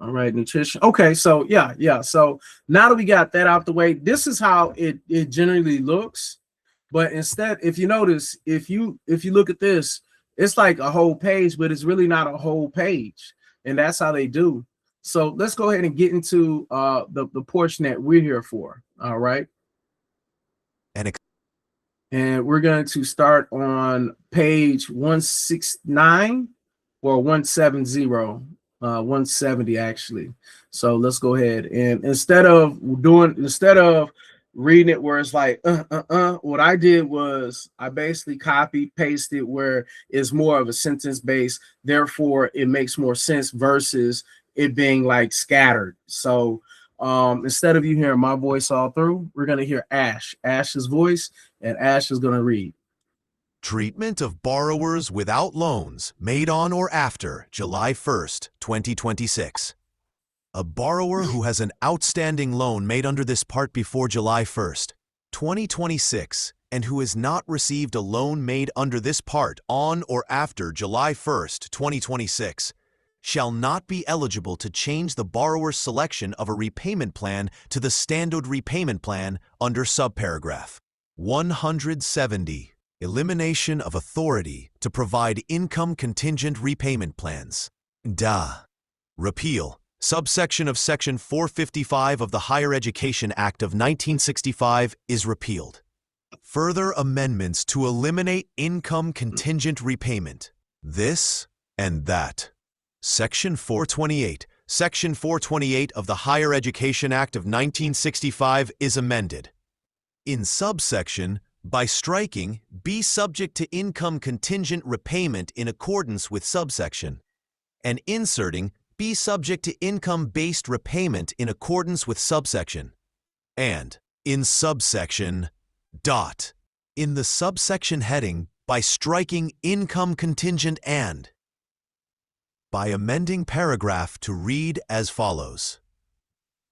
All right, nutrition. Okay, so yeah. So now that we got that out the way, this is how it generally looks. But instead, if you notice, if you look at this, it's like a whole page, but it's really not a whole page. And that's how they do. So let's go ahead and get into the portion that we're here for. All right. And we're going to start on page 169 or 170, 170 actually. So let's go ahead. And instead of reading it where it's like what I did was I basically copy pasted where it's more of a sentence base, therefore it makes more sense versus it being like scattered. So instead of you hearing my voice all through, we're going to hear Ash's voice, and Ash is going to read. Treatment of borrowers without loans made on or after July 1st, 2026. A borrower who has an outstanding loan made under this part before July 1st, 2026, and who has not received a loan made under this part on or after July 1st, 2026, shall not be eligible to change the borrower's selection of a repayment plan to the standard repayment plan under subparagraph 170. Elimination of authority to provide income contingent repayment plans. Repeal. Subsection of Section 455 of the Higher Education Act of 1965 is repealed. Further amendments to eliminate income contingent repayment. This and that. Section 428. Section 428 of the Higher Education Act of 1965 is amended. In subsection, by striking, be subject to income contingent repayment in accordance with subsection, and inserting, be subject to income-based repayment in accordance with subsection, and in subsection, dot, in the subsection heading, by striking income contingent and, by amending paragraph to read as follows.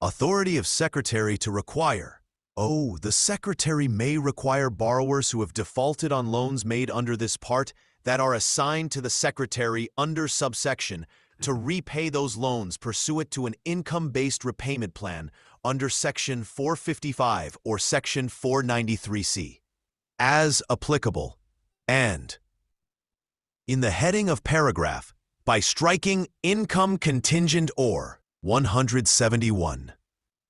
Authority of Secretary to require. The Secretary may require borrowers who have defaulted on loans made under this part that are assigned to the Secretary under subsection to repay those loans pursuant to an income-based repayment plan under Section 455 or Section 493C, as applicable, and in the heading of paragraph, by striking income contingent or 171.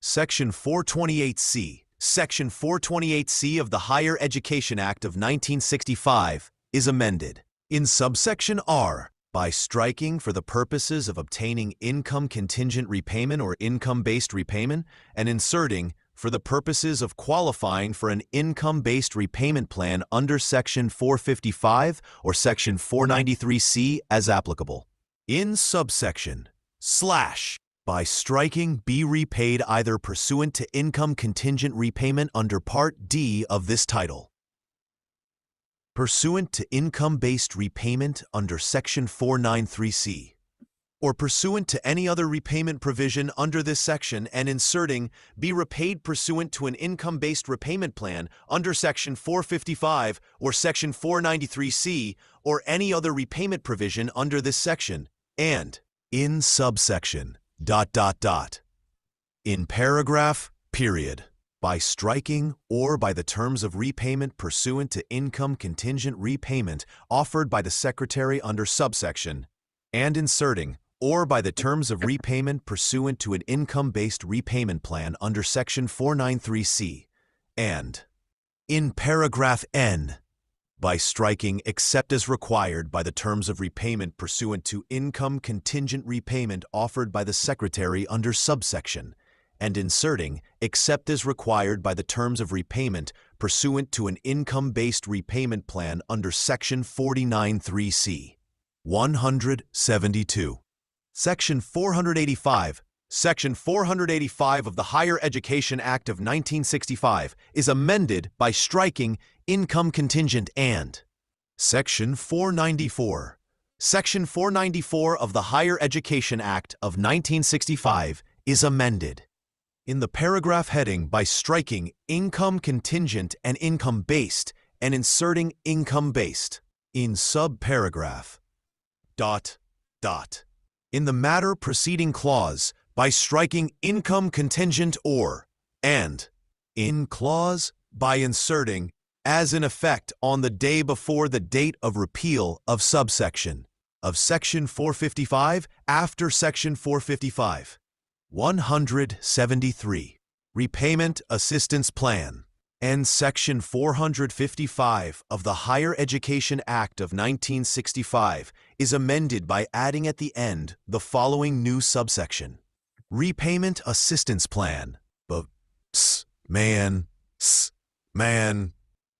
Section 428C. Section 428C of the Higher Education Act of 1965 is amended. In subsection R, by striking for the purposes of obtaining income contingent repayment or income-based repayment, and inserting for the purposes of qualifying for an income-based repayment plan under Section 455 or Section 493C as applicable. In subsection / by striking be repaid either pursuant to income contingent repayment under Part D of this title. pursuant to income-based repayment under Section 493C, or pursuant to any other repayment provision under this section and inserting be repaid pursuant to an income-based repayment plan under Section 455 or Section 493C or any other repayment provision under this section, and in subsection ... in paragraph, period, by striking or by the terms of repayment pursuant to income contingent repayment offered by the Secretary under subsection, and inserting or by the terms of repayment pursuant to an income-based repayment plan under Section 493C, and in paragraph N, by striking except as required by the terms of repayment pursuant to income contingent repayment offered by the Secretary under subsection, and inserting except as required by the terms of repayment pursuant to an income-based repayment plan under Section 493C. 172. Section 485. Section 485 of the Higher Education Act of 1965 is amended by striking income contingent and Section 494. Section 494 of the Higher Education Act of 1965 is amended in the paragraph heading by striking income contingent and income-based and inserting income-based in subparagraph ... in the matter preceding clause by striking income contingent or and in clause by inserting as in effect on the day before the date of repeal of subsection of Section 455 after Section 455. 173. Repayment Assistance Plan and Section 455 of the Higher Education Act of 1965 is amended by adding at the end the following new subsection: Repayment Assistance Plan, man,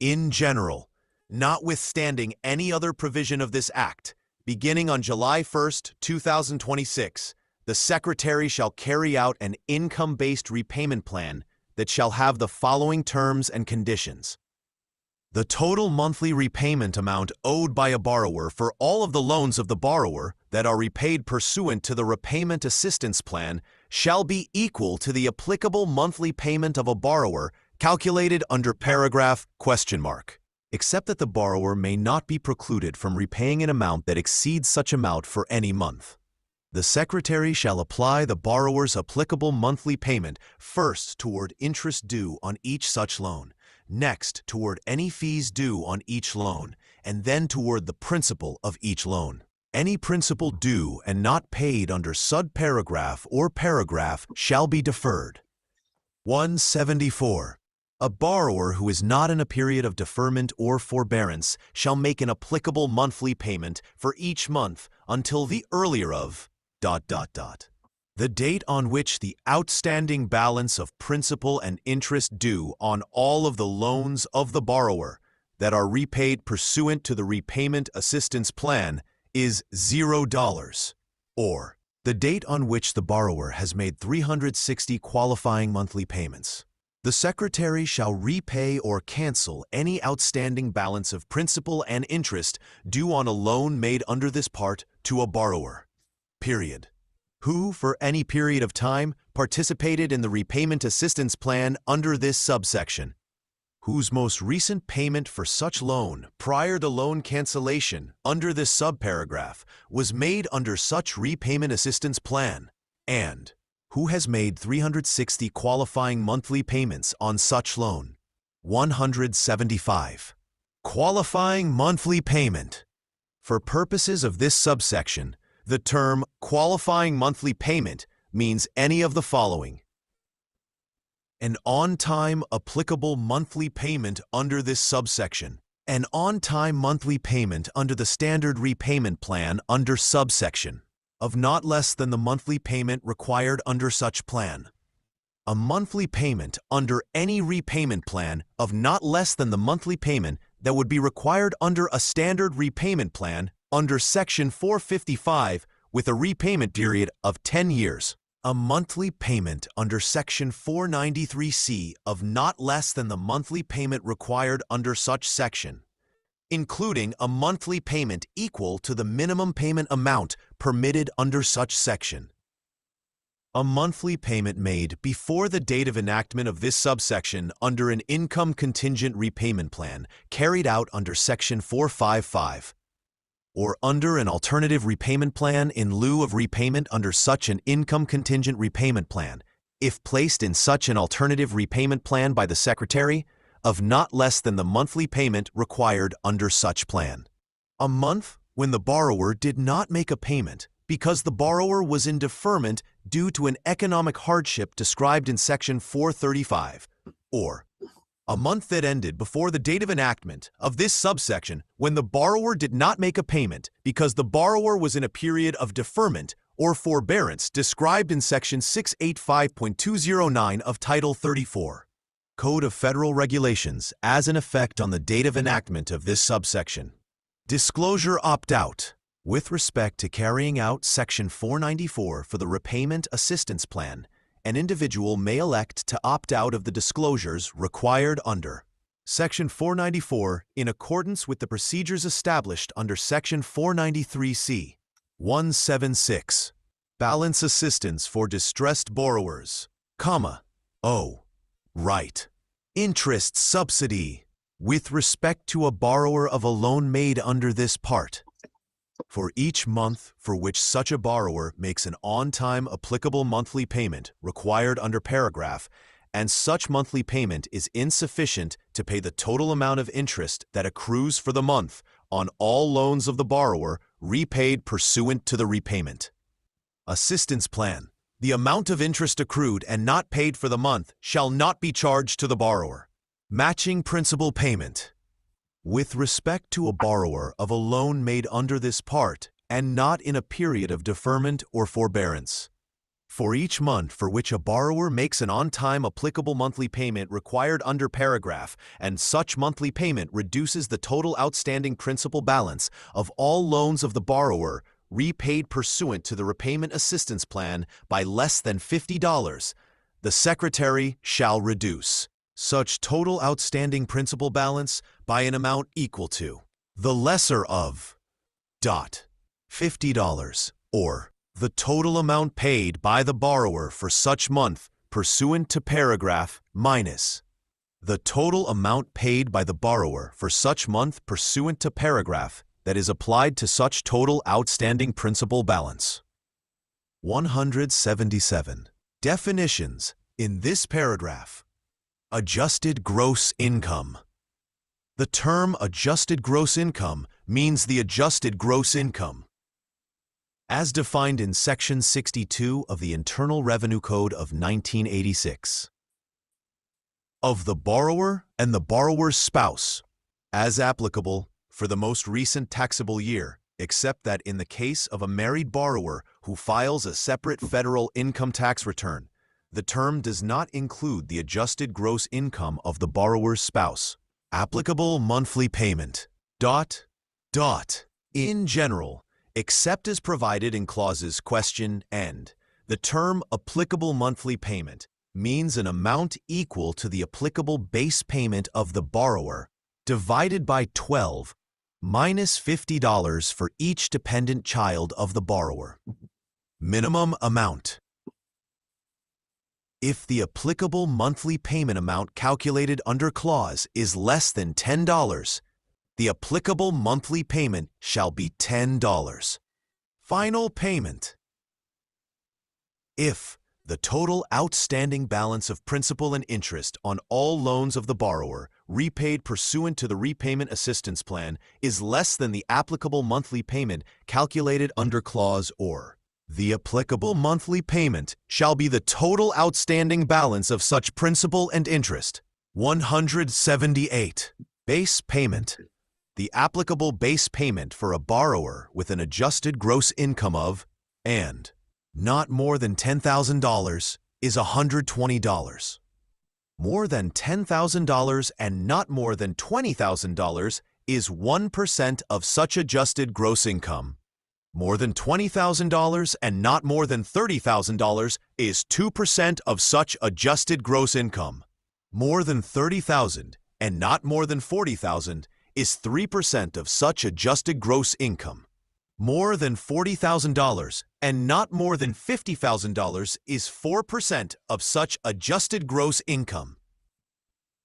in general, notwithstanding any other provision of this Act, beginning on July 1, 2026, the Secretary shall carry out an income-based repayment plan that shall have the following terms and conditions. The total monthly repayment amount owed by a borrower for all of the loans of the borrower that are repaid pursuant to the Repayment Assistance Plan shall be equal to the applicable monthly payment of a borrower calculated under paragraph ... except that the borrower may not be precluded from repaying an amount that exceeds such amount for any month. The Secretary shall apply the borrower's applicable monthly payment first toward interest due on each such loan, next toward any fees due on each loan, and then toward the principal of each loan. Any principal due and not paid under subparagraph or paragraph shall be deferred. 174. A borrower who is not in a period of deferment or forbearance shall make an applicable monthly payment for each month until the earlier of ... the date on which the outstanding balance of principal and interest due on all of the loans of the borrower that are repaid pursuant to the Repayment Assistance Plan is $0, or the date on which the borrower has made 360 qualifying monthly payments. The Secretary shall repay or cancel any outstanding balance of principal and interest due on a loan made under this part to a borrower, period, who for any period of time participated in the Repayment Assistance Plan under this subsection, whose most recent payment for such loan prior to loan cancellation under this subparagraph was made under such Repayment Assistance Plan, and who has made 360 qualifying monthly payments on such loan. 175. Qualifying monthly payment. For purposes of this subsection, the term qualifying monthly payment means any of the following: an on-time applicable monthly payment under this subsection, an on-time monthly payment under the standard repayment plan under subsection of not less than the monthly payment required under such plan, a monthly payment under any repayment plan of not less than the monthly payment that would be required under a standard repayment plan under Section 455 with a repayment period of 10 years, a monthly payment under Section 493C of not less than the monthly payment required under such section, including a monthly payment equal to the minimum payment amount permitted under such section. A monthly payment made before the date of enactment of this subsection under an income contingent repayment plan carried out under Section 455, or under an alternative repayment plan in lieu of repayment under such an income contingent repayment plan, if placed in such an alternative repayment plan by the Secretary, of not less than the monthly payment required under such plan. A month when the borrower did not make a payment because the borrower was in deferment due to an economic hardship described in Section 435, or a month that ended before the date of enactment of this subsection when the borrower did not make a payment because the borrower was in a period of deferment or forbearance described in Section 685.209 of Title 34, Code of Federal Regulations, as in effect on the date of enactment of this subsection. Disclosure opt-out. With respect to carrying out Section 494 for the Repayment Assistance Plan, an individual may elect to opt out of the disclosures required under Section 494 in accordance with the procedures established under Section 493C. 176. Balance Assistance for Distressed Borrowers, O. Right. Interest Subsidy. With respect to a borrower of a loan made under this part, for each month for which such a borrower makes an on-time applicable monthly payment required under paragraph, and such monthly payment is insufficient to pay the total amount of interest that accrues for the month on all loans of the borrower repaid pursuant to the repayment assistance plan, the amount of interest accrued and not paid for the month shall not be charged to the borrower. Matching principal payment. With respect to a borrower of a loan made under this part and not in a period of deferment or forbearance, for each month for which a borrower makes an on-time applicable monthly payment required under paragraph and such monthly payment reduces the total outstanding principal balance of all loans of the borrower repaid pursuant to the repayment assistance plan by less than $50, the Secretary shall reduce such total outstanding principal balance by an amount equal to the lesser of $50, or the total amount paid by the borrower for such month pursuant to paragraph minus the total amount paid by the borrower for such month pursuant to paragraph that is applied to such total outstanding principal balance. 177. Definitions in this paragraph. Adjusted gross income. The term adjusted gross income means the adjusted gross income as defined in Section 62 of the Internal Revenue Code of 1986 of the borrower and the borrower's spouse, as applicable for the most recent taxable year, except that in the case of a married borrower who files a separate federal income tax return, the term does not include the adjusted gross income of the borrower's spouse. Applicable monthly payment. In general, except as provided in clauses question and, the term applicable monthly payment means an amount equal to the applicable base payment of the borrower divided by 12 minus $50 for each dependent child of the borrower. Minimum amount. If the applicable monthly payment amount calculated under clause is less than $10, the applicable monthly payment shall be $10. Final payment. If the total outstanding balance of principal and interest on all loans of the borrower repaid pursuant to the repayment assistance plan is less than the applicable monthly payment calculated under clause or, the applicable monthly payment shall be the total outstanding balance of such principal and interest. 178. Base payment. The applicable base payment for a borrower with an adjusted gross income of, and not more than $10,000 is $120. More than $10,000 and not more than $20,000 is 1% of such adjusted gross income. More than $20,000 and not more than $30,000 is 2% of such adjusted gross income. More than $30,000 and not more than $40,000 is 3% of such adjusted gross income. More than $40,000 and not more than $50,000 is 4% of such adjusted gross income.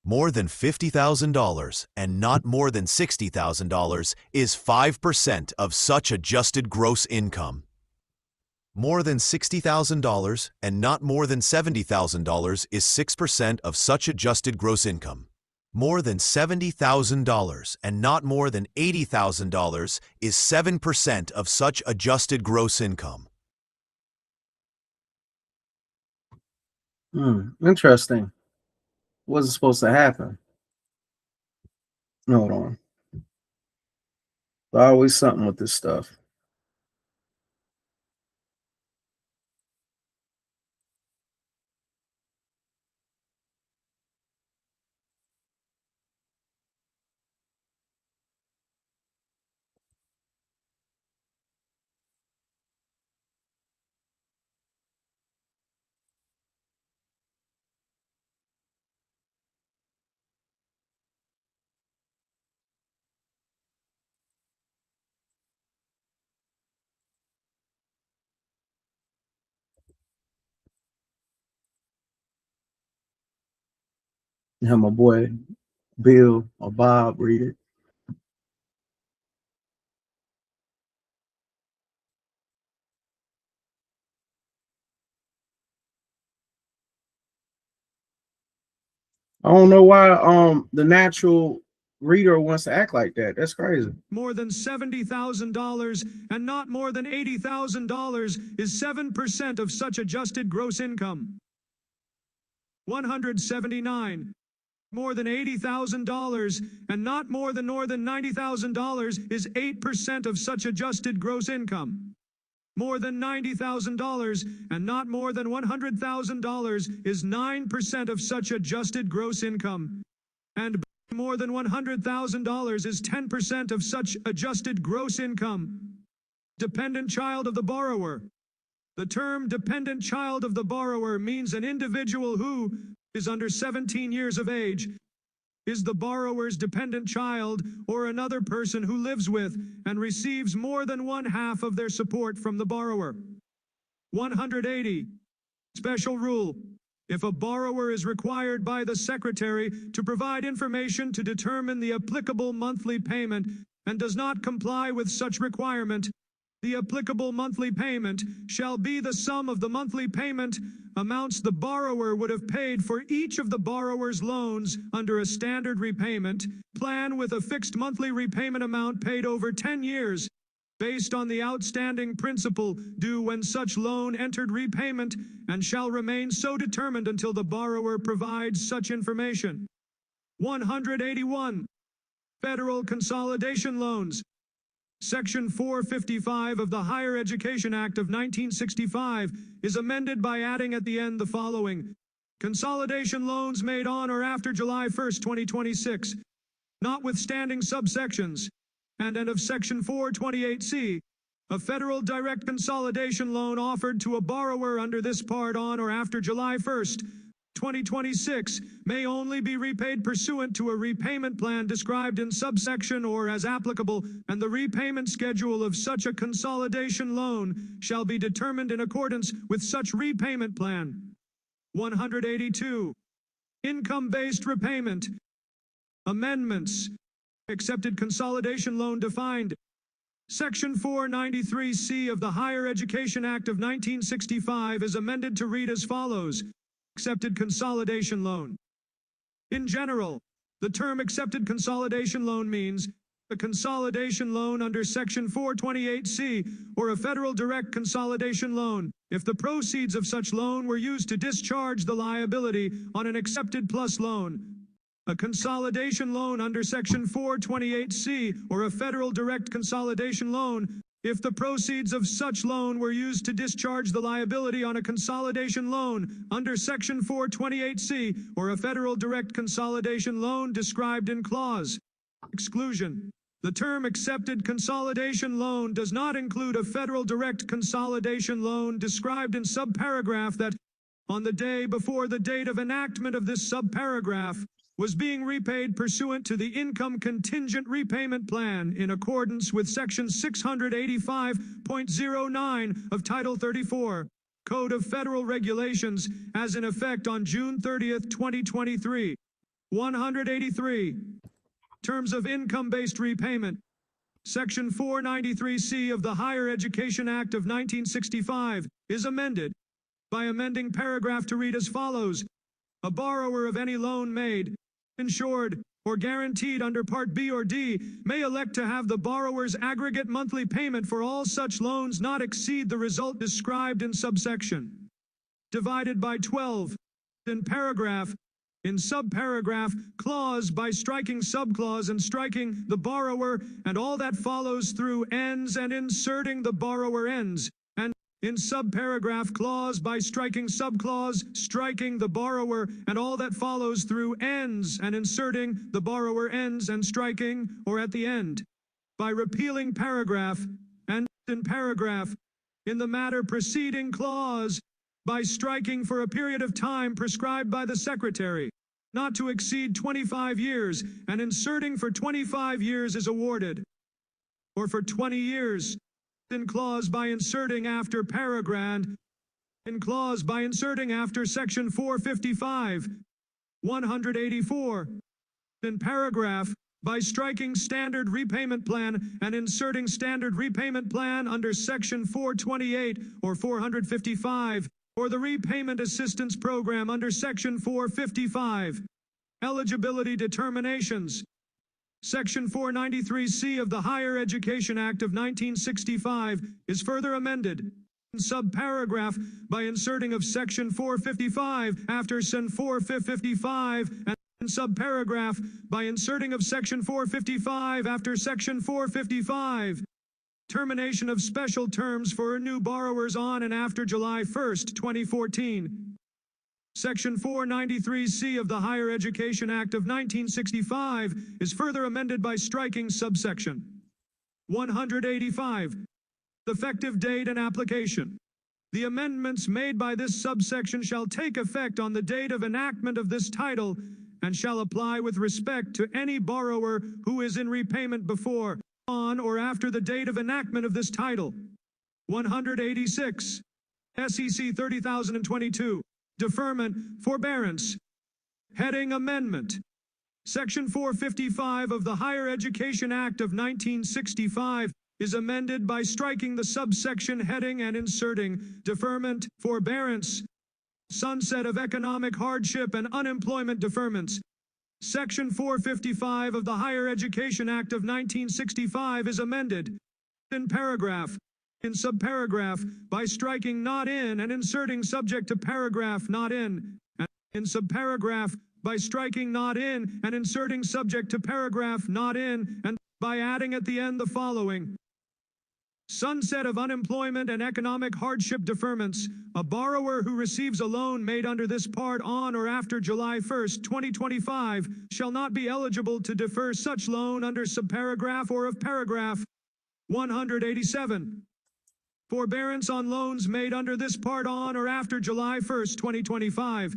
More than $50,000 and not more than $60,000 is 5% of such adjusted gross income. More than $60,000 and not more than $70,000 is 6% of such adjusted gross income. More than $70,000 and not more than $80,000 is 7% of such adjusted gross income. Interesting. Wasn't supposed to happen. Hold on. There's always something with this stuff. Have my boy Bill or Bob read it. I don't know why the natural reader wants to act like that. That's crazy. More than $70,000 and not more than $80,000 is 7% of such adjusted gross income. 179. More than $80,000 and not more than $90,000 is 8% of such adjusted gross income. More than $90,000 and not more than $100,000 is 9% of such adjusted gross income. And more than $100,000 is 10% of such adjusted gross income. Dependent child of the borrower. The term dependent child of the borrower means an individual who is under 17 years of age, is the borrower's dependent child or another person who lives with and receives more than 1/2 of their support from the borrower. 180. Special rule. If a borrower is required by the secretary to provide information to determine the applicable monthly payment and does not comply with such requirement, the applicable monthly payment shall be the sum of the monthly payment amounts the borrower would have paid for each of the borrower's loans under a standard repayment plan with a fixed monthly repayment amount paid over 10 years, based on the outstanding principal due when such loan entered repayment, and shall remain so determined until the borrower provides such information. 181. Federal consolidation loans. Section 455 of the Higher Education Act of 1965 is amended by adding at the end the following: consolidation loans made on or after July 1st, 2026, notwithstanding subsections, and of Section 428C, a federal direct consolidation loan offered to a borrower under this part on or after July 1st, 2026 may only be repaid pursuant to a repayment plan described in subsection or as applicable, and the repayment schedule of such a consolidation loan shall be determined in accordance with such repayment plan. 182. Income-based repayment. Amendments. Accepted consolidation loan defined. Section 493C of the Higher Education Act of 1965 is amended to read as follows: accepted consolidation loan. In general, the term accepted consolidation loan means a consolidation loan under Section 428C or a federal direct consolidation loan if the proceeds of such loan were used to discharge the liability on an accepted plus loan. A consolidation loan under Section 428C or a federal direct consolidation loan if the proceeds of such loan were used to discharge the liability on a consolidation loan under Section 428C or a federal direct consolidation loan described in clause. Exclusion. The term accepted consolidation loan does not include a federal direct consolidation loan described in subparagraph that, on the day before the date of enactment of this subparagraph, was being repaid pursuant to the Income Contingent Repayment Plan in accordance with Section 685.09 of Title 34, Code of Federal Regulations, as in effect on June 30th, 2023. 183. Terms of income-based repayment. Section 493C of the Higher Education Act of 1965 is amended by amending paragraph to read as follows. A borrower of any loan made, insured, or guaranteed under Part B or D may elect to have the borrower's aggregate monthly payment for all such loans not exceed the result described in subsection. Divided by 12. In paragraph. In subparagraph, clause by striking subclause and striking the borrower and all that follows through ends and inserting the borrower ends. And in subparagraph, clause by striking subclause, striking the borrower and all that follows through ends and inserting the borrower ends and striking or at the end. By repealing paragraph and in paragraph. In the matter preceding clause, by striking for a period of time prescribed by the Secretary, not to exceed 25 years, and inserting for 25 years is awarded, or for 20 years, in clause by inserting after paragraph, in clause by inserting after Section 455, 184, in paragraph, by striking standard repayment plan and inserting standard repayment plan under Section 428 or 455, or the Repayment Assistance Program under Section 455. Eligibility determinations. Section 493C of the Higher Education Act of 1965 is further amended in subparagraph by inserting of Section 455 after Section 455 and in subparagraph by inserting of Section 455 after Section 455. Termination of special terms for new borrowers on and after July 1st, 2014. Section 493C of the Higher Education Act of 1965 is further amended by striking subsection 185. Effective date and application. The amendments made by this subsection shall take effect on the date of enactment of this title and shall apply with respect to any borrower who is in repayment before, on or after the date of enactment of this title. 186. SEC 30,022. Deferment, forbearance. Heading Amendment. Section 455 of the Higher Education Act of 1965 is amended by striking the subsection heading and inserting deferment, forbearance, sunset of economic hardship and unemployment deferments. Section 455 of the Higher Education Act of 1965 is amended in paragraph, in subparagraph, by striking not in and inserting subject to paragraph not in, and in subparagraph, by striking not in and inserting subject to paragraph not in, and by adding at the end the following. Sunset of unemployment and economic hardship deferments. A borrower who receives a loan made under this part on or after July 1st, 2025, shall not be eligible to defer such loan under subparagraph or of paragraph 187. Forbearance on loans made under this part on or after July 1st, 2025.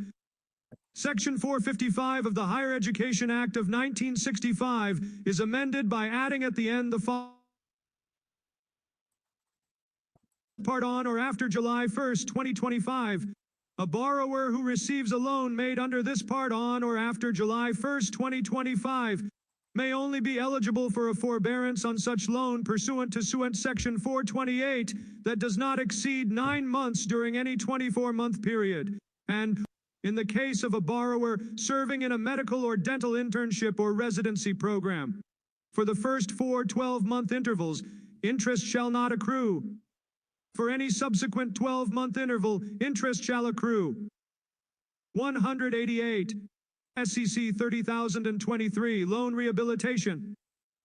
Section 455 of the Higher Education Act of 1965 is amended by adding at the end the following. Part on or after July 1st, 2025. A borrower who receives a loan made under this part on or after July 1st, 2025 may only be eligible for a forbearance on such loan pursuant to Section 428 that does not exceed 9 months during any 24-month period. And in the case of a borrower serving in a medical or dental internship or residency program, for the first 4 12-month intervals, interest shall not accrue. For any subsequent 12-month interval, interest shall accrue. 188. SEC 30,023. Loan rehabilitation.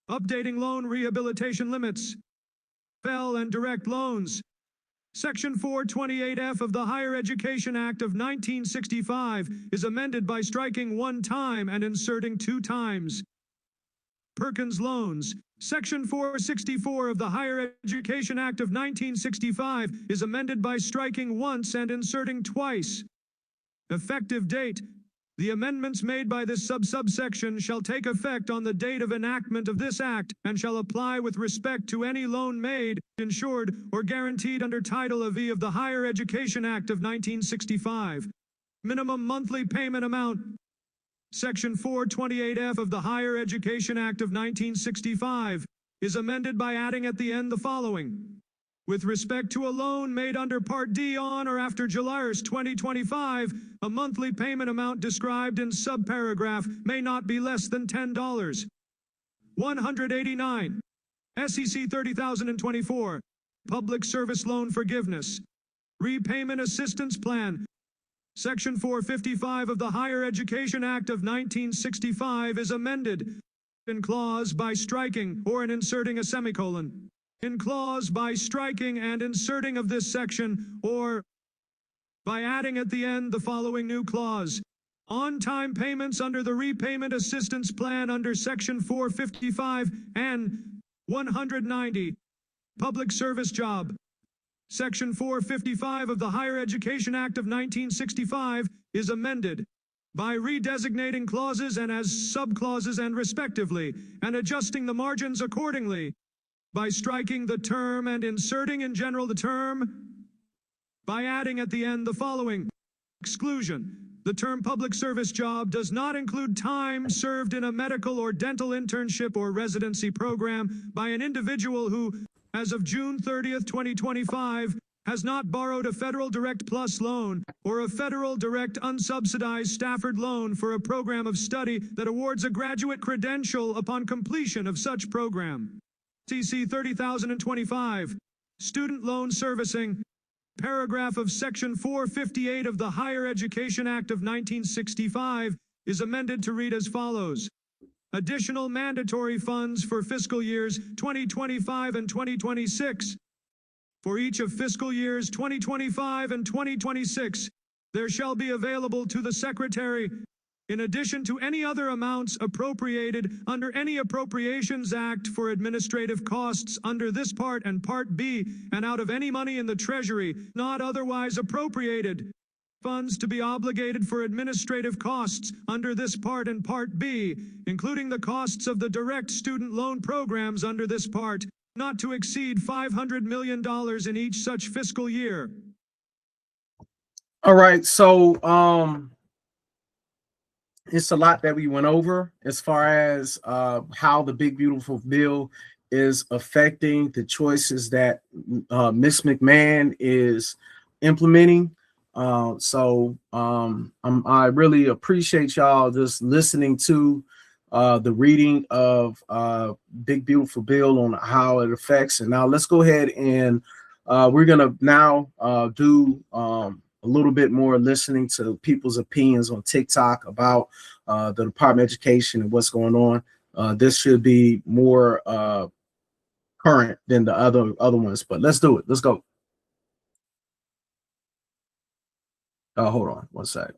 Updating loan rehabilitation limits. FEL and direct loans. Section 428F of the Higher Education Act of 1965 is amended by striking 1 time and inserting 2 times. Perkins loans. Section 464 of the Higher Education Act of 1965 is amended by striking once and inserting twice. Effective date. The amendments made by this subsection shall take effect on the date of enactment of this act and shall apply with respect to any loan made, insured, or guaranteed under Title V of the Higher Education Act of 1965. Minimum monthly payment amount. Section 428F of the Higher Education Act of 1965 is amended by adding at the end the following. With respect to a loan made under Part D on or after July 1, 2025, a monthly payment amount described in subparagraph may not be less than $10. 189. SEC 30,024. Public Service Loan Forgiveness. Repayment Assistance Plan. Section 455 of the Higher Education Act of 1965 is amended in clause by striking or in inserting a semicolon. In clause by striking and inserting of this section, or by adding at the end the following new clause. On-time payments under the Repayment Assistance Plan under Section 455 and 190. Public Service Job. Section 455 of the Higher Education Act of 1965 is amended by redesignating clauses and as subclauses and respectively, and adjusting the margins accordingly. By striking the term and inserting in general the term, by adding at the end the following. Exclusion. The term public service job does not include time served in a medical or dental internship or residency program by an individual who, as of June 30th, 2025, has not borrowed a Federal Direct Plus loan or a Federal Direct Unsubsidized Stafford loan for a program of study that awards a graduate credential upon completion of such program. SEC 30,025. Student Loan Servicing. Paragraph of Section 458 of the Higher Education Act of 1965 is amended to read as follows. Additional mandatory funds for fiscal years 2025 and 2026. For each of fiscal years 2025 and 2026, there shall be available to the Secretary, in addition to any other amounts appropriated under any Appropriations Act for administrative costs under this Part and Part B, and out of any money in the Treasury not otherwise appropriated, funds to be obligated for administrative costs under this Part and Part B, including the costs of the direct student loan programs under this Part, not to exceed $500 million in each such fiscal year. All right, so it's a lot that we went over as far as how the big beautiful bill is affecting the choices that Ms. McMahon is implementing. I really appreciate y'all just listening to the reading of big beautiful bill on how it affects. And now let's go ahead and we're gonna now do a little bit more listening to people's opinions on TikTok about the Department of Education and what's going on. This should be more current than the other ones, but let's do it. Let's go. Hold on one sec.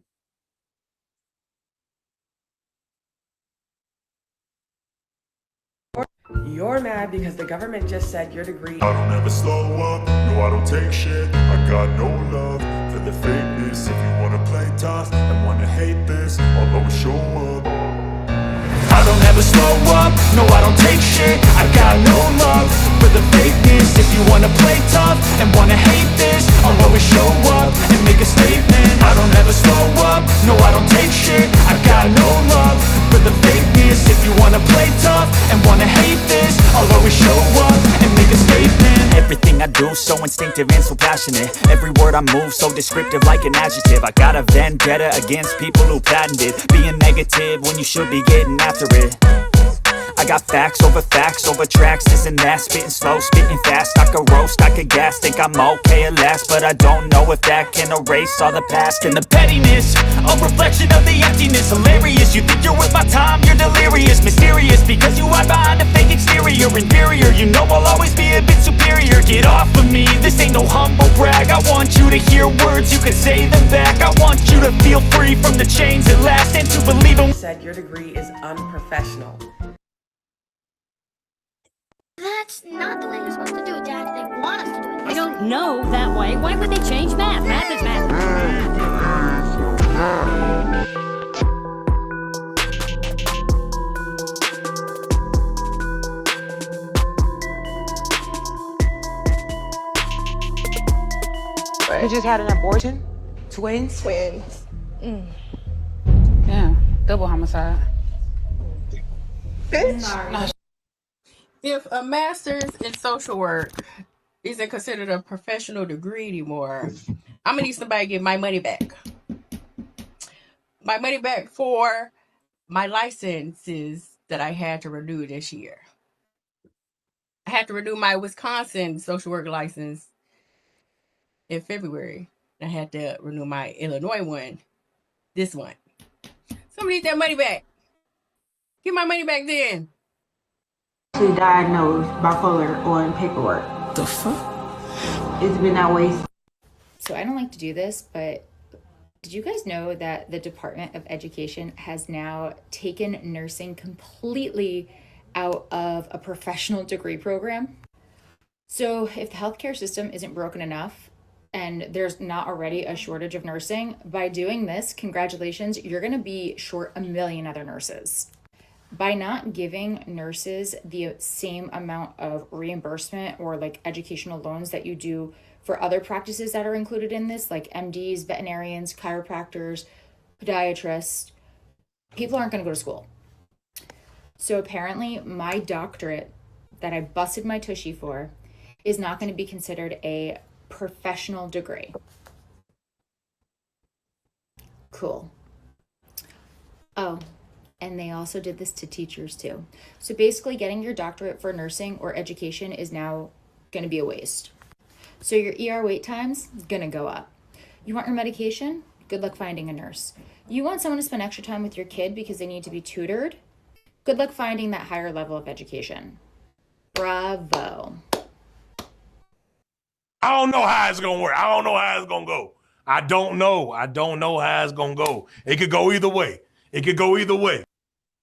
You're mad because the government just said your degree. I don't ever slow up, no I don't take shit. I got no love for the fakeness. If you wanna play tough and wanna hate this, I'll always show up. I don't ever slow up, no I don't take shit. I got no love for the fakeness. If you wanna play tough and wanna hate this, I'll always show up and make a statement. I don't ever slow up, no I don't take shit. I got no love for the fakeness. If you wanna play tough and wanna hate this, I'll always show up and make a statement. Everything I do so instinctive and so passionate. Every word I move so descriptive like an adjective. I got a vendetta against people who patented being negative when you should be getting after it. I got facts over tracks, this and that. Spitting slow, spitting fast. I could roast, I could gas. Think I'm okay at last, but I don't know if that can erase all the past. And the pettiness, a reflection of the emptiness. Hilarious, you think you're worth my time, you're delirious. Mysterious, because you hide behind a fake exterior. Inferior, you know I'll always be a bit superior. Get off of me, this ain't no humble brag. I want you to hear words, you can say them back. I want you to feel free from the chains that last, and to believe them. Said your degree is unprofessional. That's not the way you're supposed to do it, Dad. They want us to do it. I don't know that way. Why would they change math? Math is math. You just had an abortion? Twins? Twins. Yeah, double homicide. Bitch. If a master's in social work isn't considered a professional degree anymore, I'm gonna need somebody to get my money back. My money back for my licenses that I had to renew this year. I had to renew my Wisconsin social work license in February. I had to renew my Illinois one this month. Somebody need that money back. Get my money back then. Actually diagnosed bipolar on paperwork. The fuck? It's been that way. So I don't like to do this, but did you guys know that the Department of Education has now taken nursing completely out of a professional degree program? So if the healthcare system isn't broken enough and there's not already a shortage of nursing, by doing this, congratulations, you're going to be short 1 million other nurses. By not giving nurses the same amount of reimbursement or like educational loans that you do for other practices that are included in this, like MDs, veterinarians, chiropractors, podiatrists, people aren't going to go to school. So apparently my doctorate that I busted my tushy for is not going to be considered a professional degree. Cool. Oh, and they also did this to teachers too. So basically getting your doctorate for nursing or education is now going to be a waste. So your ER wait time's going to go up. You want your medication? Good luck finding a nurse. You want someone to spend extra time with your kid because they need to be tutored? Good luck finding that higher level of education. Bravo. I don't know how it's going to work. I don't know how it's going to go. I don't know how it's going to go. It could go either way.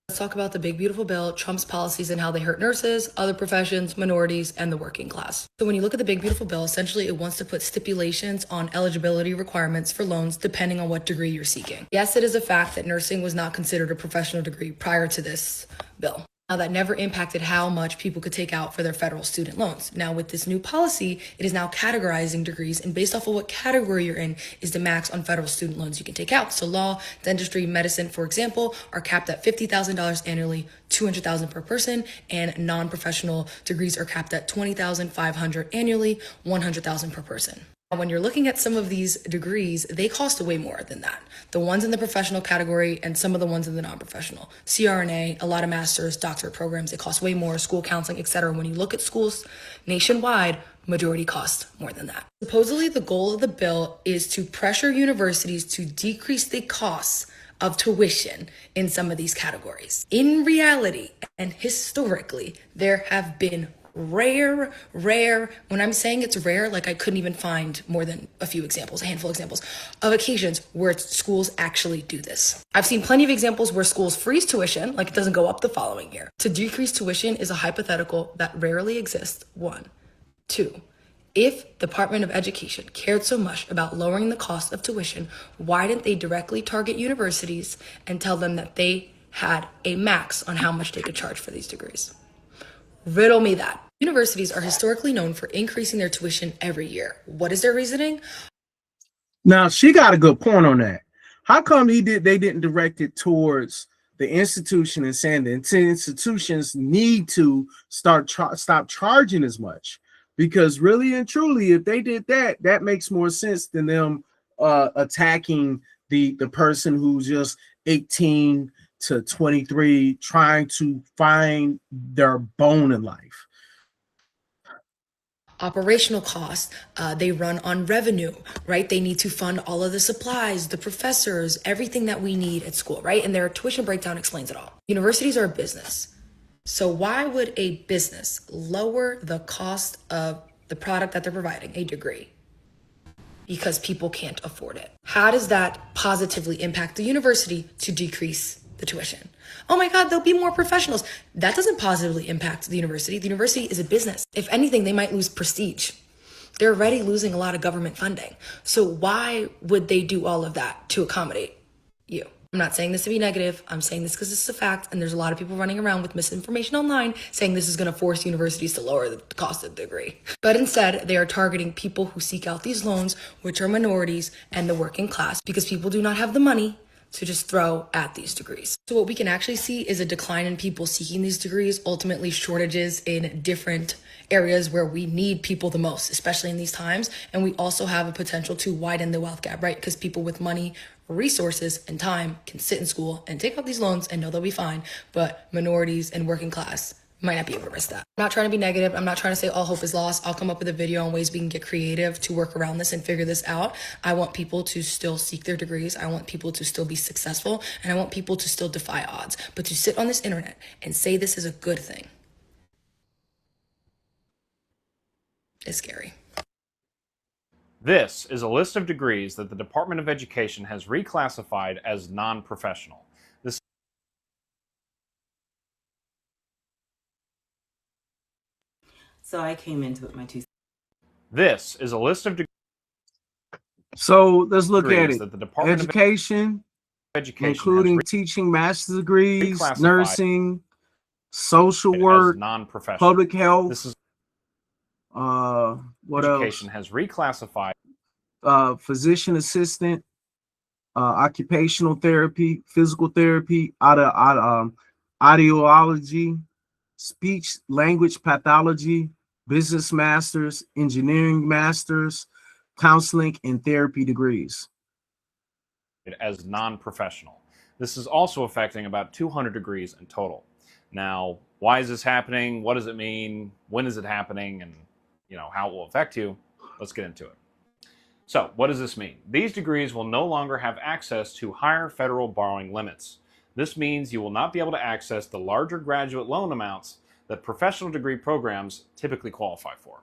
Let's talk about the big beautiful bill, Trump's policies and how they hurt nurses, other professions, minorities, and the working class. So when you look at the big beautiful bill, essentially it wants to put stipulations on eligibility requirements for loans depending on what degree you're seeking. Yes, it is a fact that nursing was not considered a professional degree prior to this bill. Now, that never impacted how much people could take out for their federal student loans. Now, with this new policy, it is now categorizing degrees, and based off of what category you're in is the max on federal student loans you can take out. So law, dentistry, medicine, for example, are capped at $50,000 annually, $200,000 per person, and non-professional degrees are capped at $20,500 annually, $100,000 per person. When you're looking at some of these degrees, they cost way more than that. The ones in the professional category and some of the ones in the non-professional. CRNA, a lot of master's, doctorate programs, they cost way more, school counseling, etc. When you look at schools nationwide, majority cost more than that. Supposedly, the goal of the bill is to pressure universities to decrease the costs of tuition in some of these categories. In reality, and historically, there have been rare, when I'm saying it's rare, like I couldn't even find more than a handful of examples of occasions where schools actually do this. I've seen plenty of examples where schools freeze tuition, like it doesn't go up the following year. To decrease tuition is a hypothetical that rarely exists, 1. 2, if the Department of Education cared so much about lowering the cost of tuition, why didn't they directly target universities and tell them that they had a max on how much they could charge for these degrees? Riddle me that. Universities are historically known for increasing their tuition every year. What is their reasoning? Now, she got a good point on that. How come they didn't direct it towards the institution and saying the institutions need to stop charging as much? Because really and truly, if they did that, that makes more sense than them attacking the person who's just 18 to 23 trying to find their bone in life. Operational costs, they run on revenue, right? They need to fund all of the supplies, the professors, everything that we need at school, right? And their tuition breakdown explains it all. Universities are a business. So why would a business lower the cost of the product that they're providing, a degree? Because people can't afford it. How does that positively impact the university to decrease the tuition? Oh my God, there'll be more professionals. That doesn't positively impact the university. The university is a business. If anything, they might lose prestige. They're already losing a lot of government funding. So why would they do all of that to accommodate you? I'm not saying this to be negative. I'm saying this because this is a fact, and there's a lot of people running around with misinformation online saying this is going to force universities to lower the cost of the degree. But instead, they are targeting people who seek out these loans, which are minorities and the working class, because people do not have the money to just throw at these degrees. So what we can actually see is a decline in people seeking these degrees, ultimately shortages in different areas where we need people the most, especially in these times. And we also have a potential to widen the wealth gap, right? Because people with money, resources, and time can sit in school and take out these loans and know they'll be fine. But minorities and working class might not be able to risk that. I'm not trying to be negative. I'm not trying to say all hope is lost. I'll come up with a video on ways we can get creative to work around this and figure this out. I want people to still seek their degrees. I want people to still be successful, and I want people to still defy odds. But to sit on this internet and say this is a good thing is scary. This is a list of degrees that the Department of Education has reclassified as non-professional. This So I came into it with my two. This is a list of degrees. So let's look at it. That the Department Education, of Education including teaching master's degrees, nursing, social work, non-professional. public health. This is what Education else? has reclassified Physician assistant, occupational therapy, physical therapy, audiology, speech language pathology, business masters, engineering masters, counseling, and therapy degrees as non-professional. This is also affecting about 200 degrees in total. Now, why is this happening? What does it mean? When is it happening? And how it will affect you? Let's get into it. So, what does this mean? These degrees will no longer have access to higher federal borrowing limits. This means you will not be able to access the larger graduate loan amounts that professional degree programs typically qualify for.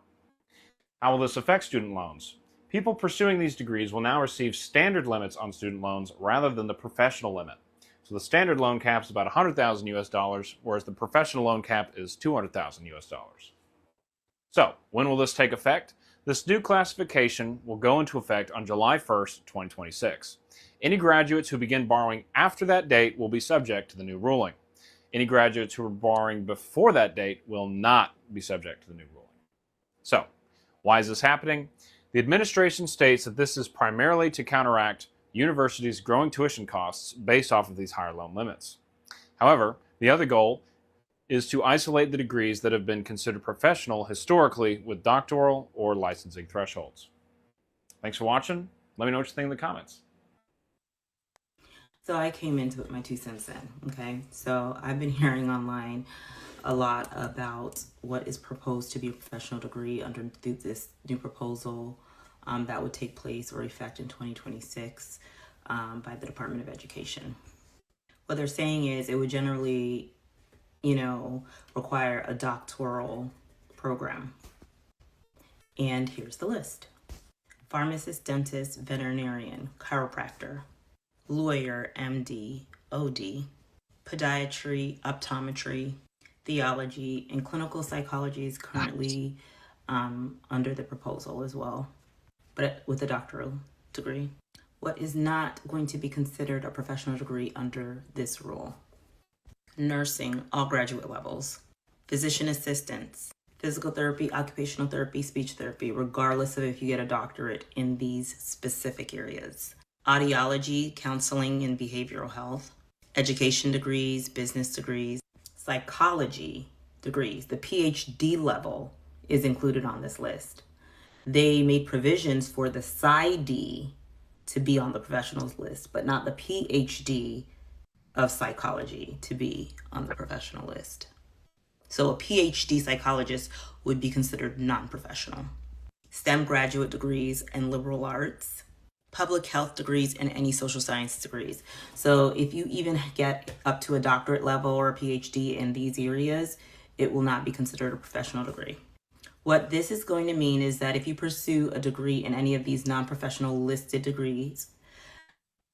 How will this affect student loans? People pursuing these degrees will now receive standard limits on student loans rather than the professional limit. So the standard loan cap is about $100,000 US, whereas the professional loan cap is $200,000 US. So, when will this take effect? This new classification will go into effect on July 1st, 2026. Any graduates who begin borrowing after that date will be subject to the new ruling. Any graduates who are borrowing before that date will not be subject to the new ruling. So, why is this happening? The administration states that this is primarily to counteract universities' growing tuition costs based off of these higher loan limits. However, the other goal is to isolate the degrees that have been considered professional historically with doctoral or licensing thresholds. Thanks for watching. Let me know what you think in the comments. So I came into it with my 2 cents in, okay? So I've been hearing online a lot about what is proposed to be a professional degree under this new proposal that would take place or effect in 2026 by the Department of Education. What they're saying is it would generally require a doctoral program. And here's the list: pharmacist, dentist, veterinarian, chiropractor, lawyer, MD, OD, podiatry, optometry, theology, and clinical psychology is currently under the proposal as well, but with a doctoral degree. What is not going to be considered a professional degree under this rule? Nursing, all graduate levels, physician assistants, physical therapy, occupational therapy, speech therapy, regardless of if you get a doctorate in these specific areas. Audiology, counseling and behavioral health, education degrees, business degrees, psychology degrees. The PhD level is included on this list. They made provisions for the PsyD to be on the professionals list, but not the PhD of psychology to be on the professional list. So a PhD psychologist would be considered non-professional. STEM graduate degrees and liberal arts, public health degrees, and any social science degrees. So if you even get up to a doctorate level or a PhD in these areas, it will not be considered a professional degree. What this is going to mean is that if you pursue a degree in any of these non-professional listed degrees,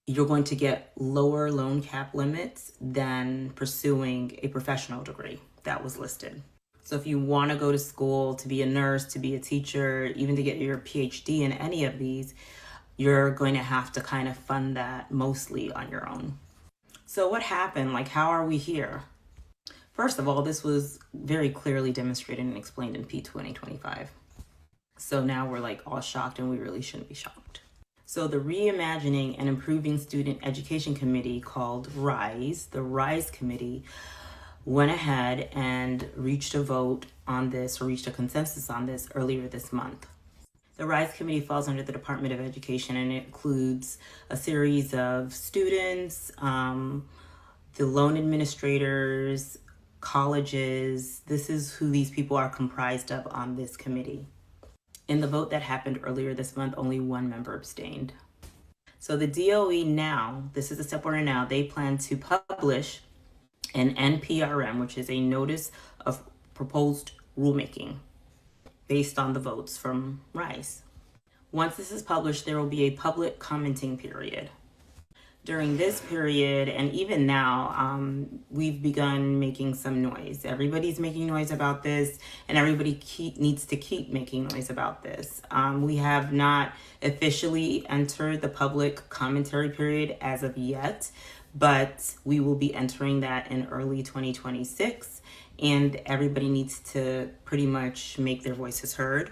you're going to get lower loan cap limits than pursuing a professional degree that was listed. So if you want to go to school to be a nurse, to be a teacher, even to get your PhD in any of these, you're going to have to kind of fund that mostly on your own. So what happened? Like, how are we here? First of all, this was very clearly demonstrated and explained in P 2025. So now we're like all shocked, and we really shouldn't be shocked. So the Reimagining and Improving Student Education Committee, called RISE, the RISE committee, went ahead and reached a vote on this, or reached a consensus on this earlier this month. The RISE committee falls under the Department of Education, and it includes a series of students, the loan administrators, colleges. This is who these people are comprised of on this committee. In the vote that happened earlier this month, only one member abstained. So the DOE now, this is a step order now, they plan to publish an NPRM, which is a notice of proposed rulemaking based on the votes from RISE. Once this is published, there will be a public commenting period. During this period, and even now, we've begun making some noise. Everybody's making noise about this, and everybody needs to keep making noise about this. We have not officially entered the public commentary period as of yet, but we will be entering that in early 2026, and everybody needs to pretty much make their voices heard,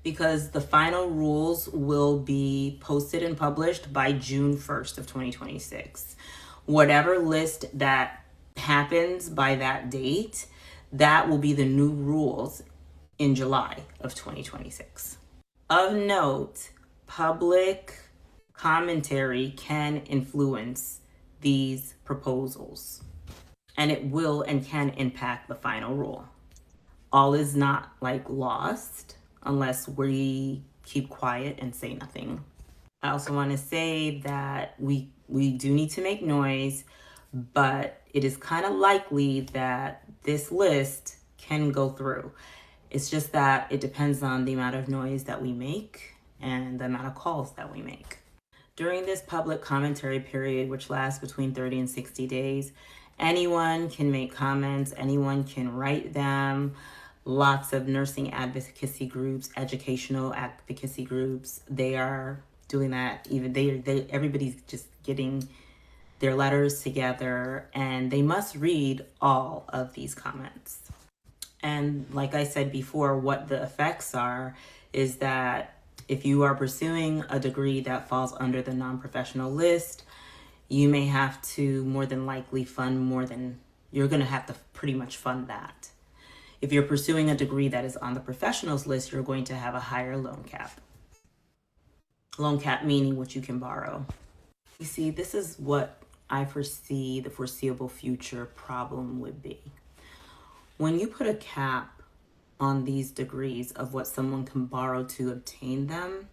because the final rules will be posted and published by June 1st of 2026. Whatever list that happens by that date, that will be the new rules in July of 2026. Of note, public commentary can influence these proposals, and it will and can impact the final rule. All is not like lost unless we keep quiet and say nothing. I also want to say that we do need to make noise, but it is kind of likely that this list can go through. It's just that it depends on the amount of noise that we make and the amount of calls that we make. During this public commentary period, which lasts between 30 and 60 days, anyone can make comments, anyone can write them. Lots of nursing advocacy groups, educational advocacy groups, they are doing that. Even everybody's just getting their letters together, and they must read all of these comments. And like I said before, what the effects are is that if you are pursuing a degree that falls under the non-professional list, you may have to more than likely fund more than, you're going to have to pretty much fund that. If you're pursuing a degree that is on the professionals list, you're going to have a higher loan cap. Loan cap meaning what you can borrow. You see, this is what I foresee the foreseeable future problem would be. When you put a cap on these degrees of what someone can borrow to obtain them,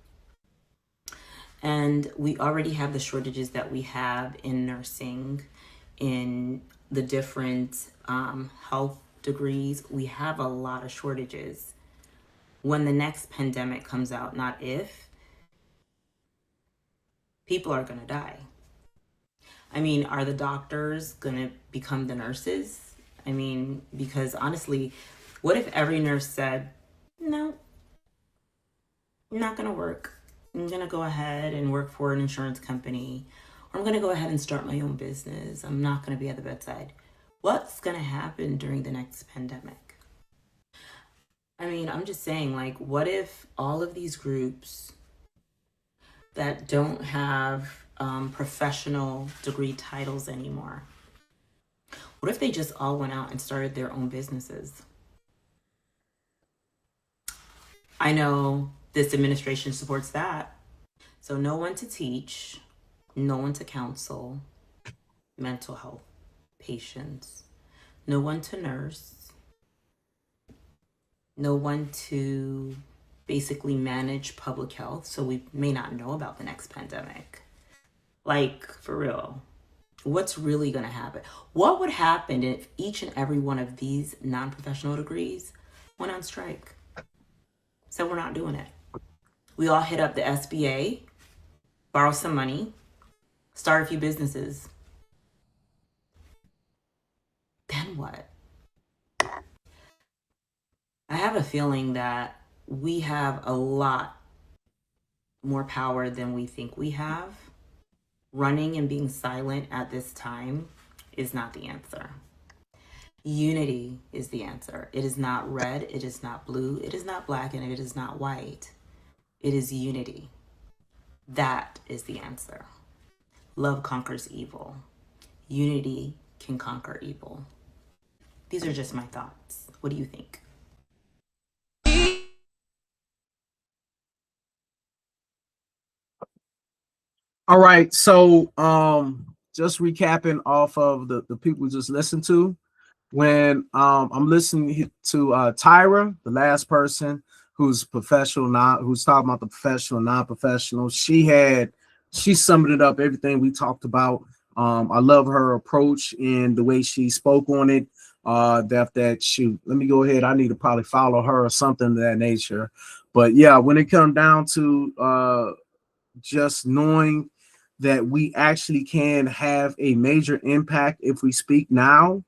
and we already have the shortages that we have in nursing, in the different health degrees, we have a lot of shortages. When the next pandemic comes out, not if, people are going to die. I mean, are the doctors going to become the nurses? I mean, because honestly, what if every nurse said, no, I'm not going to work. I'm going to go ahead and work for an insurance company, or I'm going to go ahead and start my own business. I'm not going to be at the bedside. What's going to happen during the next pandemic? I mean, I'm just saying, like, what if all of these groups that don't have professional degree titles anymore, what if they just all went out and started their own businesses? I know this administration supports that. So no one to teach, no one to counsel mental health patients, no one to nurse, no one to basically manage public health, so we may not know about the next pandemic. Like, for real, what's really going to happen? What would happen if each and every one of these non-professional degrees went on strike? So we're not doing it. We all hit up the SBA, borrow some money, start a few businesses. Then what? I have a feeling that we have a lot more power than we think we have. Running and being silent at this time is not the answer. Unity is the answer. It is not red, it is not blue, it is not black, and it is not white. It is unity. That is the answer. Love conquers evil. Unity can conquer evil. These are just my thoughts. What do you think? All right, so just recapping off of the people we just listened to. When I'm listening to Tyra, the last person who's professional, not who's talking about the professional, non-professional, she summed it up, everything we talked about. I love her approach and the way she spoke on it. That shoot, let me go ahead. I need to probably follow her or something of that nature. But yeah, when it comes down to just knowing that we actually can have a major impact if we speak now,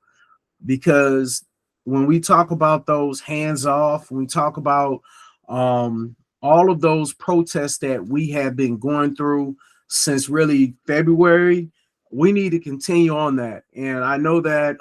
because when we talk about those hands off, when we talk about all of those protests that we have been going through since really February, we need to continue on that. And I know that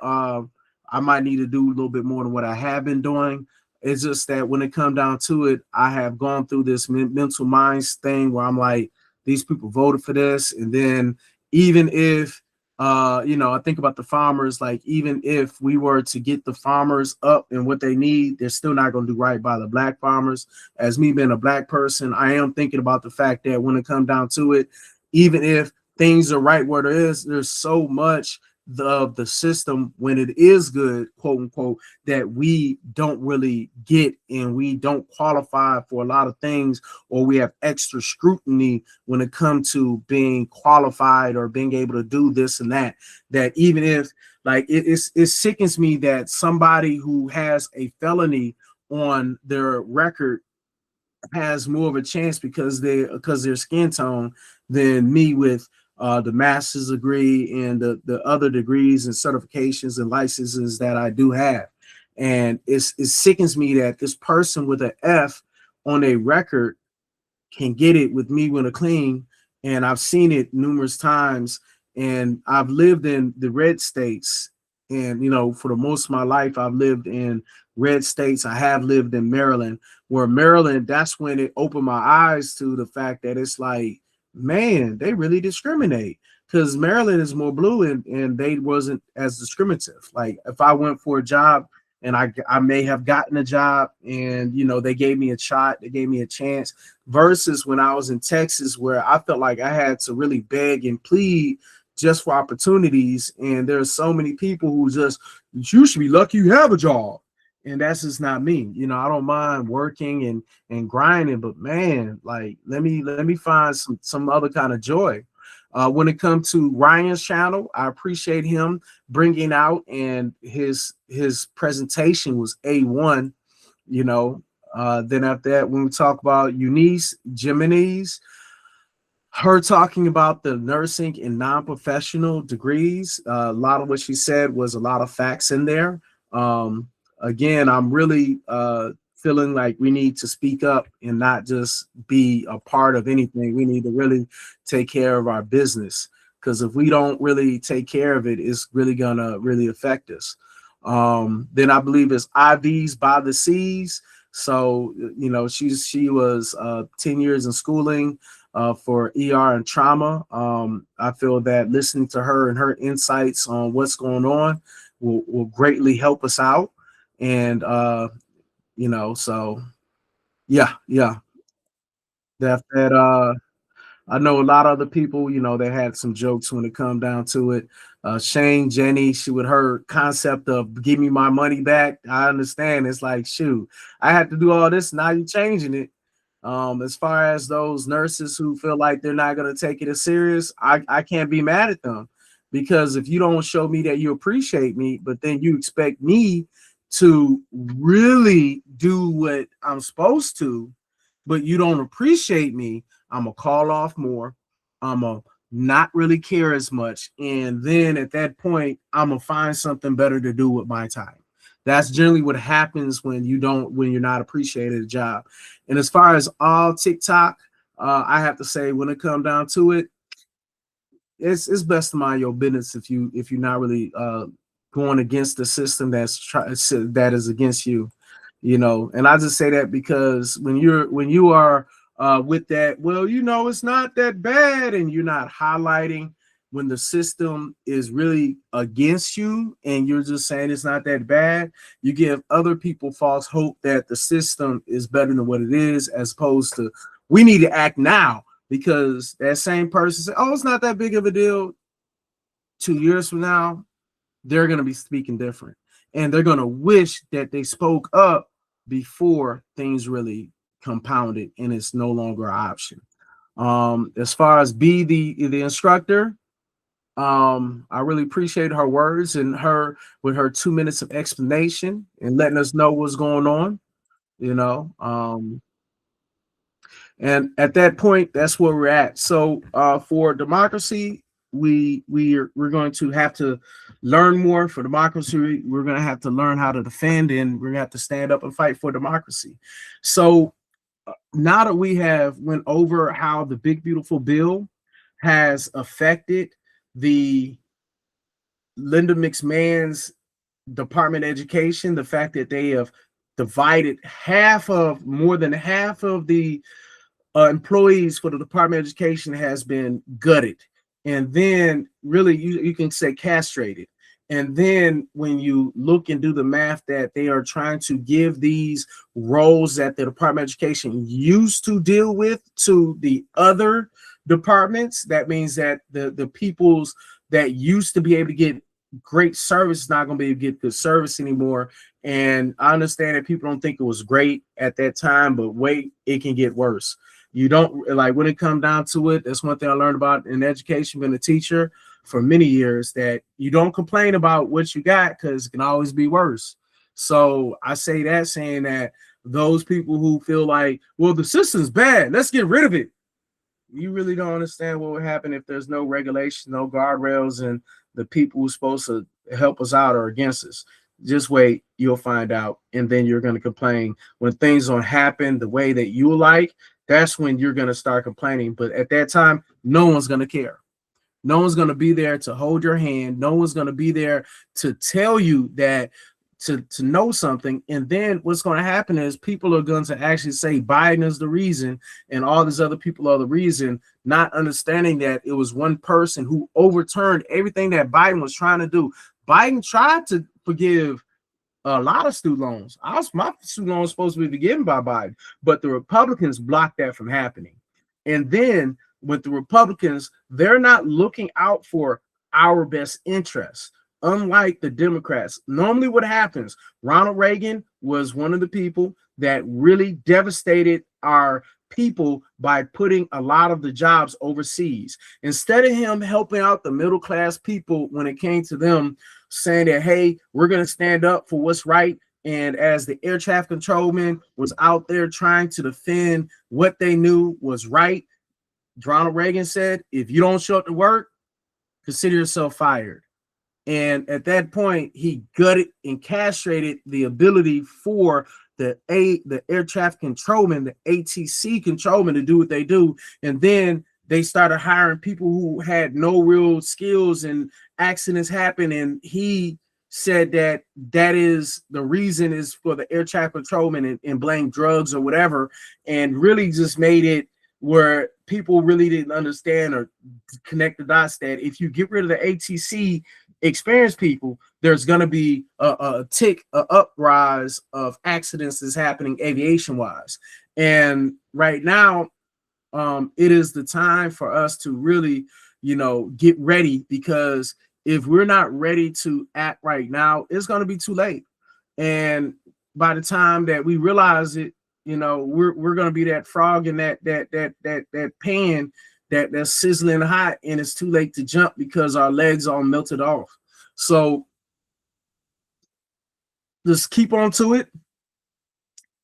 I might need to do a little bit more than what I have been doing. It's just that when it comes down to it, I have gone through this mental minds thing where I'm like, these people voted for this. And then even if I think about the farmers, like even if we were to get the farmers up and what they need, they're still not going to do right by the black farmers. As me being a black person, I am thinking about the fact that when it comes down to it, even if things are right where there's so much of the system when it is good, quote unquote, that we don't really get, and we don't qualify for a lot of things, or we have extra scrutiny when it comes to being qualified or being able to do this and that. That even if like it sickens me that somebody who has a felony on their record has more of a chance because their skin tone than me with the master's degree and the other degrees and certifications and licenses that I do have. And it sickens me that this person with an F on a record can get it with me with a clean. And I've seen it numerous times. And I've lived in the red states. And, for the most of my life, I've lived in red states. I have lived in Maryland, where Maryland, that's when it opened my eyes to the fact that it's like, man, they really discriminate, because Maryland is more blue, and they wasn't as discriminative. Like if I went for a job and I may have gotten a job and, they gave me a shot, they gave me a chance, versus when I was in Texas, where I felt like I had to really beg and plead just for opportunities. And there's so many people who just, you should be lucky you have a job. And that's just not me. I don't mind working and grinding, but man, like let me find some other kind of joy. When it comes to Ryan's channel, I appreciate him bringing out, and his presentation was A1. Then after that, when we talk about Eunice Jimenez, her talking about the nursing and non-professional degrees, a lot of what she said was a lot of facts in there. Again, I'm really feeling like we need to speak up and not just be a part of anything. We need to really take care of our business, because if we don't really take care of it, it's really gonna really affect us. Then I believe it's IVs by the Seas. So she was 10 years in schooling for ER and trauma. I feel that listening to her and her insights on what's going on will greatly help us out. And so yeah. That I know a lot of other people, they had some jokes when it come down to it. Shane, Jenny, she with her concept of give me my money back. I understand. It's like, shoot, I had to do all this. Now you're changing it. As far as those nurses who feel like they're not going to take it as serious, I can't be mad at them, because if you don't show me that you appreciate me, but then you expect me to really do what I'm supposed to, but you don't appreciate me, I'm gonna call off more. I'm gonna not really care as much. And then at that point, I'm gonna find something better to do with my time. That's generally what happens when you're not appreciated at a job. And as far as all TikTok, I have to say, when it comes down to it, it's best to mind your business if you're not really going against the system that is against you, you know. And I just say that because when you are with that, well, you know, it's not that bad, and you're not highlighting when the system is really against you, and you're just saying it's not that bad, you give other people false hope that the system is better than what it is, as opposed to we need to act now, because that same person said, oh, it's not that big of a deal. 2 years from now, they're going to be speaking different, and they're going to wish that they spoke up before things really compounded and it's no longer an option. As far as be the instructor, I really appreciate her words and her with her 2 minutes of explanation and letting us know what's going on, you know. And at that point, that's where we're at. So for democracy, we're going to have to learn more. For democracy, we're going to have to learn how to defend, and we're going to have to stand up and fight for democracy. So now that we have went over how the big beautiful bill has affected the Linda McMahon's Department of Education, the fact that they have divided more than half of the employees for the Department of Education has been gutted, and then really you can say castrated. And then when you look and do the math that they are trying to give these roles that the Department of Education used to deal with to the other departments, that means that the peoples that used to be able to get great service is not going to be able to get good service anymore. And I understand that people don't think it was great at that time, but wait, it can get worse. You don't like when it comes down to it. That's one thing I learned about in education, being a teacher for many years, that you don't complain about what you got because it can always be worse. So I say that saying that those people who feel like, well, the system's bad, let's get rid of it. You really don't understand what would happen if there's no regulation, no guardrails, and the people who's supposed to help us out are against us. Just wait, you'll find out. And then you're going to complain when things don't happen the way that you like. That's when you're going to start complaining. But at that time, no one's going to care. No one's going to be there to hold your hand. No one's going to be there to tell you that to know something. And then what's going to happen is people are going to actually say Biden is the reason and all these other people are the reason, not understanding that it was one person who overturned everything that Biden was trying to do. Biden tried to forgive a lot of student loans. My student loan was supposed to be forgiven by Biden, but the Republicans blocked that from happening. And then with the Republicans, they're not looking out for our best interests. Unlike the Democrats, normally what happens, Ronald Reagan was one of the people that really devastated our people by putting a lot of the jobs overseas. Instead of him helping out the middle class people when it came to them saying that, hey, we're going to stand up for what's right. And as the air traffic controlman was out there trying to defend what they knew was right, Ronald Reagan said, if you don't show up to work, consider yourself fired. And at that point, he gutted and castrated the ability for the air traffic controlman, the ATC controlman, to do what they do. And then they started hiring people who had no real skills, and accidents happen. And he said that is the reason is for the air traffic controlman, and blame drugs or whatever, and really just made it where people really didn't understand or connect the dots that if you get rid of the ATC experienced people, there's going to be a uprise of accidents that's happening aviation wise. And right now, it is the time for us to really, get ready, because if we're not ready to act right now, it's going to be too late. And by the time that we realize it, we're going to be that frog in that pan that's sizzling hot, and it's too late to jump because our legs all melted off. So just keep on to it.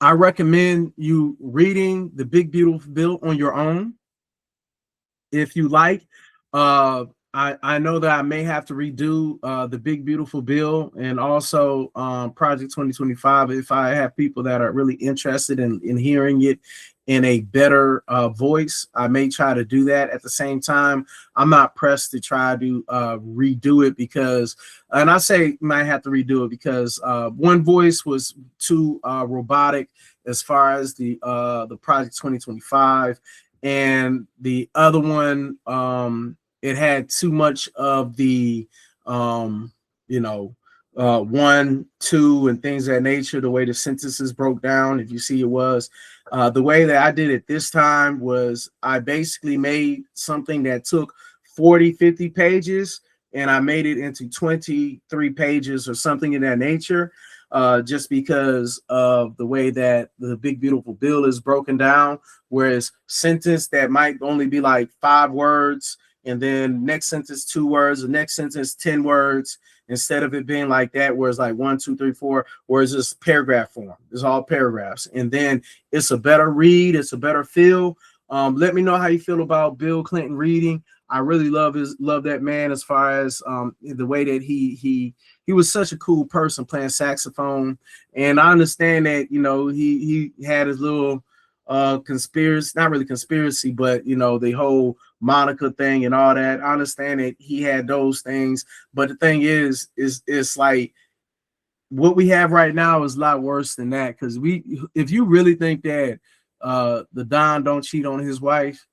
I recommend you reading the Big Beautiful Bill on your own if you like. I know that I may have to redo the Big Beautiful Bill and also Project 2025 if I have people that are really interested in hearing it in a better voice, I may try to do that. At the same time, I'm not pressed to try to redo it because, and I say might have to redo it because one voice was too robotic as far as the Project 2025, and the other one, it had too much of the you know, 1, 2, and things of that nature. The way the sentences broke down, if you see, it was the way that I did it this time was I basically made something that took 40, 50 pages, and I made it into 23 pages or something in that nature, just because of the way that the Big Beautiful Bill is broken down. Whereas sentence that might only be like 5 words, and then next sentence 2 words, the next sentence 10 words, instead of it being like that, where it's like 1, 2, 3, 4, where it's just paragraph form. It's all paragraphs, and then it's a better read. It's a better feel. Let me know how you feel about Bill Clinton reading. I really love that man, as far as the way that he was such a cool person playing saxophone. And I understand that, you know, he had his little conspiracy, not really conspiracy, but you know, the whole Monica thing and all that. I understand that he had those things, but the thing is it's like what we have right now is a lot worse than that. Because if you really think that the Don don't cheat on his wife,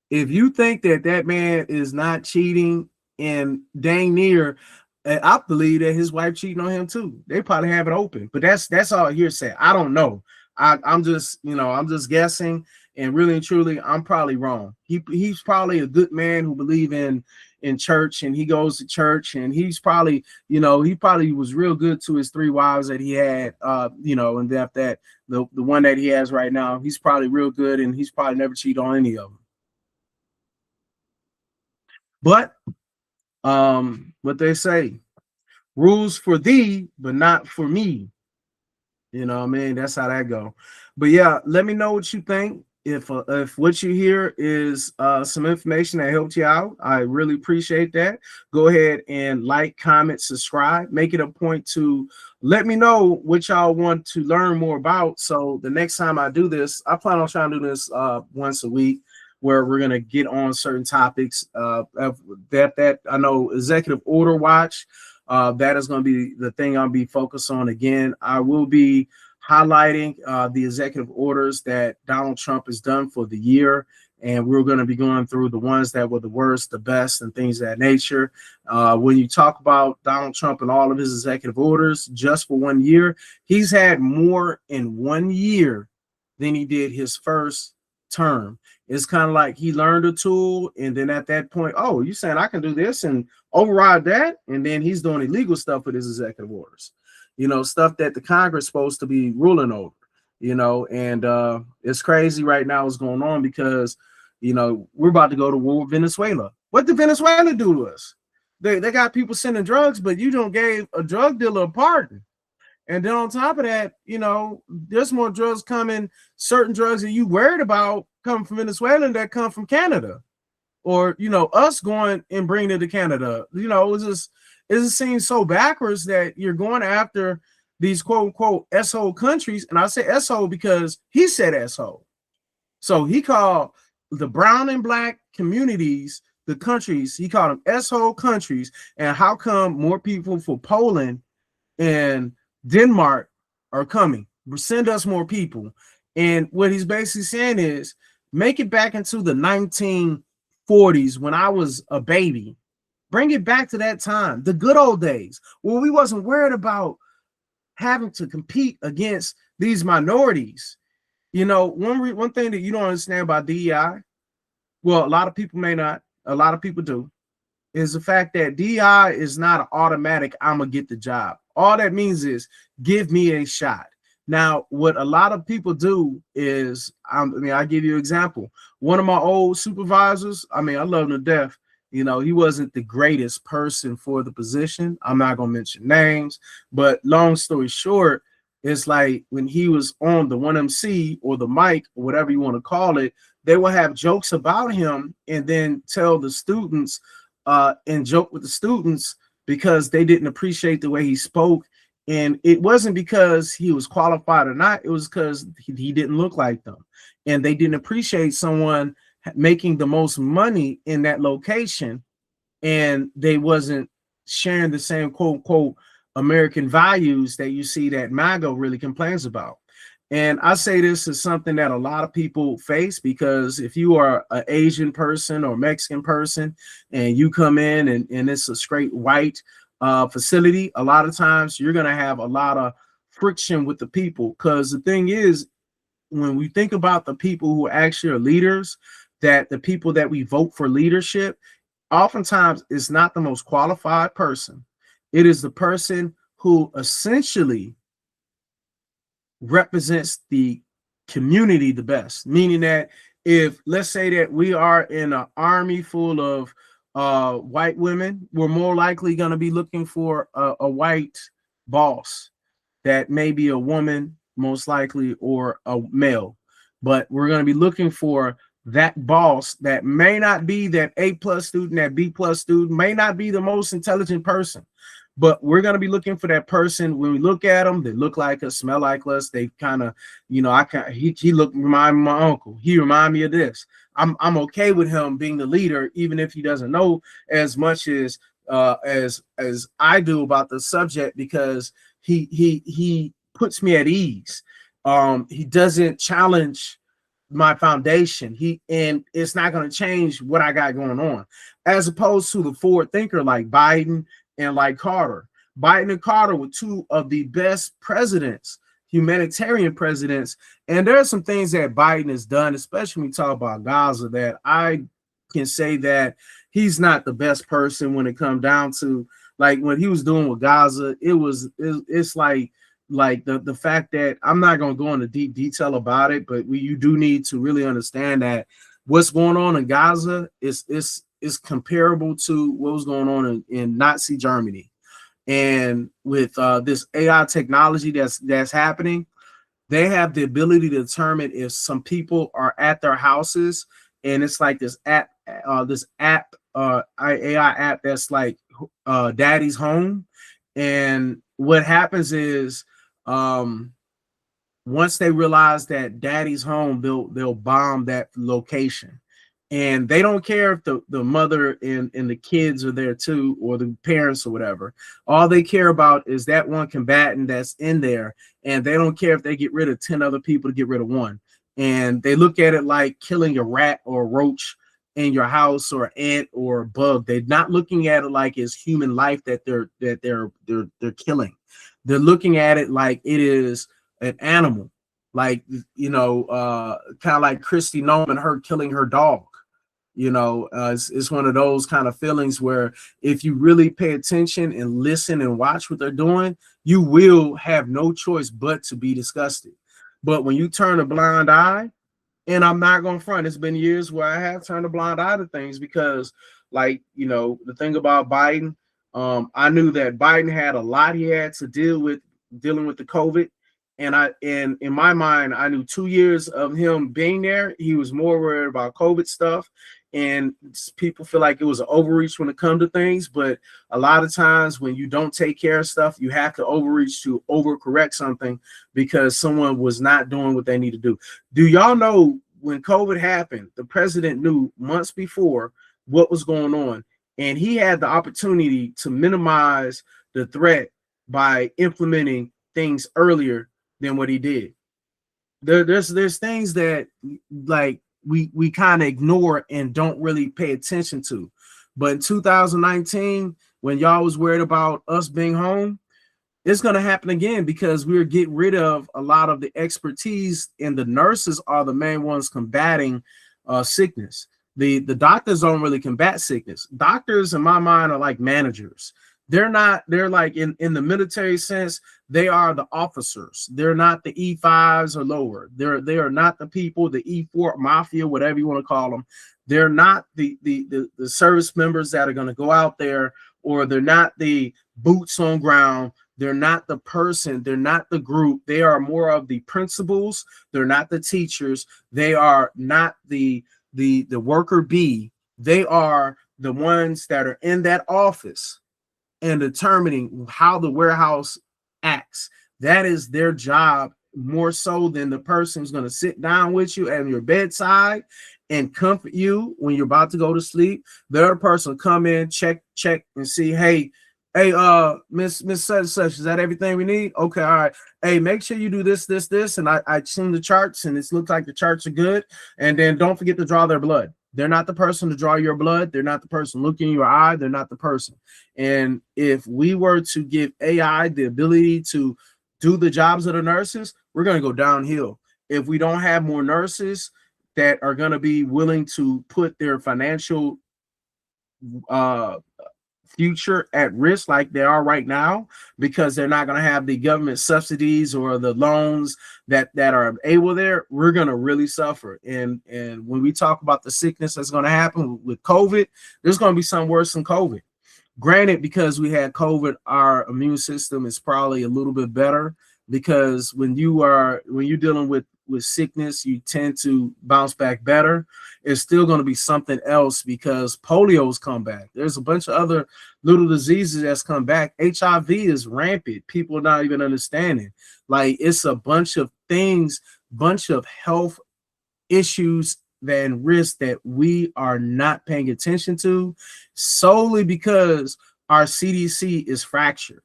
if you think that that man is not cheating, and dang near, I believe that his wife cheating on him too. They probably have it open, but that's all hearsay. I don't know. I'm just, you know, I'm just guessing, and really and truly, I'm probably wrong. He's probably a good man who believe in church, and he goes to church, and he's probably, you know, he probably was real good to his 3 wives that he had, you know, and that the one that he has right now, he's probably real good, and he's probably never cheated on any of them. But what they say, rules for thee, but not for me. You know what I mean? That's how that go. But yeah, let me know what you think. If what you hear is some information that helped you out, I really appreciate that. Go ahead and like, comment, subscribe. Make it a point to let me know what y'all want to learn more about. So the next time I do this, I plan on trying to do this once a week, where we're gonna get on certain topics that I know executive order watch. That is going to be the thing I'll be focused on. Again, I will be highlighting the executive orders that Donald Trump has done for the year, and we're going to be going through the ones that were the worst, the best, and things of that nature. When you talk about Donald Trump and all of his executive orders just for 1 year, he's had more in 1 year than he did his first term. It's kind of like he learned a tool, and then at that point, oh, you're saying I can do this and override that, and then he's doing illegal stuff with his executive orders, you know, stuff that the Congress is supposed to be ruling over, you know. And it's crazy right now what's going on, because, you know, we're about to go to war with Venezuela. What did Venezuela do to us? They got people sending drugs, but you don't gave a drug dealer a pardon. And then on top of that, you know, there's more drugs coming, certain drugs that you worried about come from Venezuela that come from Canada, or, you know, us going and bringing it to Canada. You know, it just seems so backwards that you're going after these quote unquote S-hole countries. And I say S-hole because he said S-hole. So he called the brown and black communities, the countries, he called them S-hole countries. And how come more people for Poland and Denmark are coming? Send us more people. And what he's basically saying is, make it back into the 1940s when I was a baby. Bring it back to that time, the good old days, where we wasn't worried about having to compete against these minorities. You know, one thing that you don't understand about DEI, well, a lot of people may not, a lot of people do, is the fact that DEI is not an automatic, I'm gonna get the job. All that means is give me a shot. Now, what a lot of people do is, I mean, I'll give you an example. One of my old supervisors, I mean, I love him to death. You know, he wasn't the greatest person for the position. I'm not going to mention names, but long story short, it's like when he was on the 1MC or the mic, or whatever you want to call it, they will have jokes about him and then tell the students and joke with the students because they didn't appreciate the way he spoke And it wasn't because he was qualified or not, it was because he didn't look like them. And they didn't appreciate someone making the most money in that location, and they wasn't sharing the same quote unquote American values that you see that MAGA really complains about. And I say this is something that a lot of people face, because if you are an Asian person or Mexican person and you come in and it's a straight white facility, a lot of times you're going to have a lot of friction with the people. Because the thing is, when we think about the people who actually are leaders, that the people that we vote for leadership, oftentimes it's not the most qualified person. It is the person who essentially represents the community the best. Meaning that if, let's say that we are in an army full of white women, we're more likely going to be looking for a white boss that may be a woman, most likely, or a male. But we're going to be looking for that boss that may not be that A+ student, that B+ student, may not be the most intelligent person. But we're going to be looking for that person. When we look at them, they look like us, smell like us. They kind of, you know, he remind me of my uncle. He remind me of this. I'm okay with him being the leader, even if he doesn't know as much as I do about the subject, because he puts me at ease. He doesn't challenge my foundation. And it's not going to change what I got going on, as opposed to the forward thinker like Biden and like Carter. Biden and Carter were two of the best presidents, humanitarian presidents. And there are some things that Biden has done, especially when we talk about Gaza, that I can say that he's not the best person when it comes down to, like, what he was doing with Gaza. It's like the fact that, I'm not going to go into deep detail about it, but you do need to really understand that what's going on in Gaza is comparable to what was going on in Nazi Germany. And with this AI technology that's happening, they have the ability to determine if some people are at their houses, and it's like this app, AI app that's like Daddy's Home. And what happens is, once they realize that Daddy's home, they'll bomb that location. And they don't care if the mother and the kids are there too, or the parents or whatever. All they care about is that one combatant that's in there. And they don't care if they get rid of 10 other people to get rid of one. And they look at it like killing a rat or a roach in your house, or an ant or a bug. They're not looking at it like it's human life that they're killing. They're looking at it like it is an animal. Like, you know, kind of like Christy Nolan, her killing her dog. You know, it's one of those kind of feelings where if you really pay attention and listen and watch what they're doing, you will have no choice but to be disgusted. But when you turn a blind eye, and I'm not going to front, it's been years where I have turned a blind eye to things, because, like, you know, the thing about Biden, I knew that Biden had a lot he had to deal with, dealing with the COVID. And in my mind, I knew 2 years of him being there, he was more worried about COVID stuff. And people feel like it was an overreach when it comes to things. But a lot of times when you don't take care of stuff, you have to overreach to overcorrect something because someone was not doing what they need to do. Do y'all know when COVID happened, the president knew months before what was going on, and he had the opportunity to minimize the threat by implementing things earlier than what he did. There's things that, like, we kind of ignore and don't really pay attention to. But in 2019, when y'all was worried about us being home, it's going to happen again, because we're getting rid of a lot of the expertise, and the nurses are the main ones combating sickness. The doctors don't really combat sickness. Doctors, in my mind, are like managers. They're like in the military sense, they are the officers. They're not the E5s or lower. They are not the people, the E4 mafia, whatever you want to call them. They're not the service members that are going to go out there, or they're not the boots on ground. They're not the person. They're not the group. They are more of the principals. They're not the teachers. They are not the worker bee. They are the ones that are in that office and determining how the warehouse acts. That is their job more so than the person who's going to sit down with you at your bedside and comfort you when you're about to go to sleep. The other person will come in, check, and see, hey, Miss such and such, is that everything we need? Okay, all right. Hey, make sure you do this, and I seen the charts, and it looks like the charts are good. And then don't forget to draw their blood. They're not the person to draw your blood. They're not the person looking in your eye. They're not the person. And if we were to give AI the ability to do the jobs of the nurses, we're going to go downhill. If we don't have more nurses that are going to be willing to put their financial future at risk like they are right now, because they're not going to have the government subsidies or the loans that are able there, we're going to really suffer. And when we talk about the sickness that's going to happen with COVID, there's going to be something worse than COVID. Granted, because we had COVID, our immune system is probably a little bit better, because when you're dealing with sickness, you tend to bounce back better. It's still going to be something else, because polio's come back. There's a bunch of other little diseases that's come back. HIV is rampant. People are not even understanding. Like, it's a bunch of things, bunch of health issues and risks that we are not paying attention to, solely because our CDC is fractured.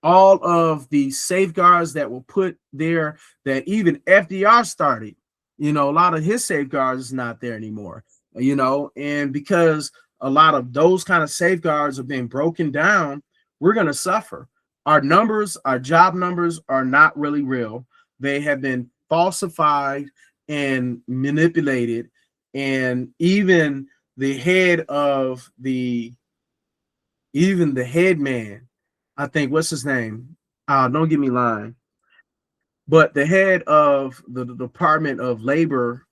All of the safeguards that were put there, that even FDR started, a lot of his safeguards is not there anymore, and because a lot of those kind of safeguards are being broken down, we're going to suffer. Our numbers, our job numbers are not really real. They have been falsified and manipulated. And even the head man, I think, what's his name? Don't get me lying. But the head of the Department of Labor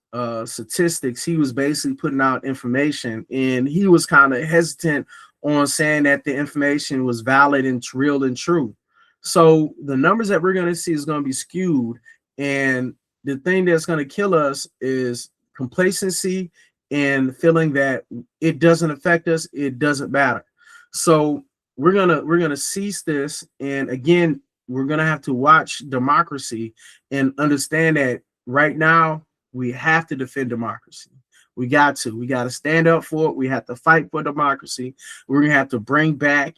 statistics, he was basically putting out information, and he was kind of hesitant on saying that the information was valid and real and true. So the numbers that we're going to see is going to be skewed. And the thing that's going to kill us is complacency and feeling that it doesn't affect us, it doesn't matter. So we're gonna cease this, and again, we're gonna have to watch democracy and understand that right now we have to defend democracy. We got to stand up for it. We have to fight for democracy. We're gonna have to bring back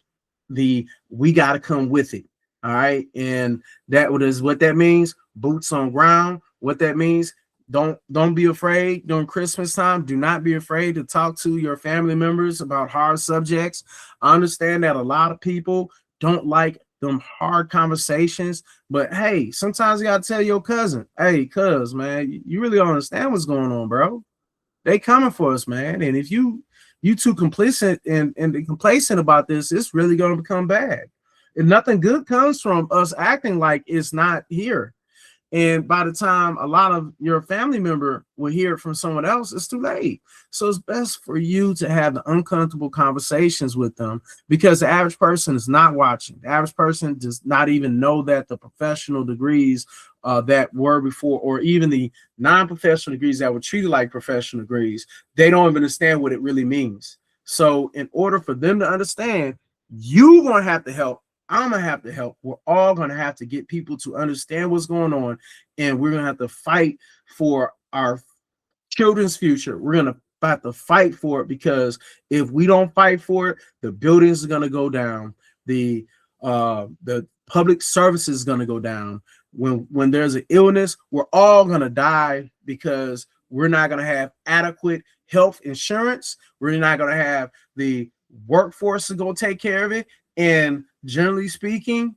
we got to come with it. All right, and that is what that means. Boots on ground. What that means. Don't be afraid during Christmas time. Do not be afraid to talk to your family members about hard subjects. I understand that a lot of people don't like them hard conversations, but hey, sometimes you gotta tell your cousin, hey, cuz, man, you really don't understand what's going on, bro. They coming for us, man. And if you too complicit and complacent about this, it's really gonna become bad. And nothing good comes from us acting like it's not here. And by the time a lot of your family member will hear it from someone else, it's too late. So it's best for you to have the uncomfortable conversations with them, because the average person is not watching. The average person does not even know that the professional degrees that were before, or even the non-professional degrees that were treated like professional degrees, they don't even understand what it really means. So in order for them to understand, you're going to have to help. I'm gonna have to help. We're all gonna have to get people to understand what's going on, and we're gonna have to fight for our children's future. We're gonna have to fight for it, because if we don't fight for it, the buildings are gonna go down. The public service is gonna go down. When there's an illness, we're all gonna die, because we're not gonna have adequate health insurance. We're not gonna have the workforce to go take care of it. And generally speaking,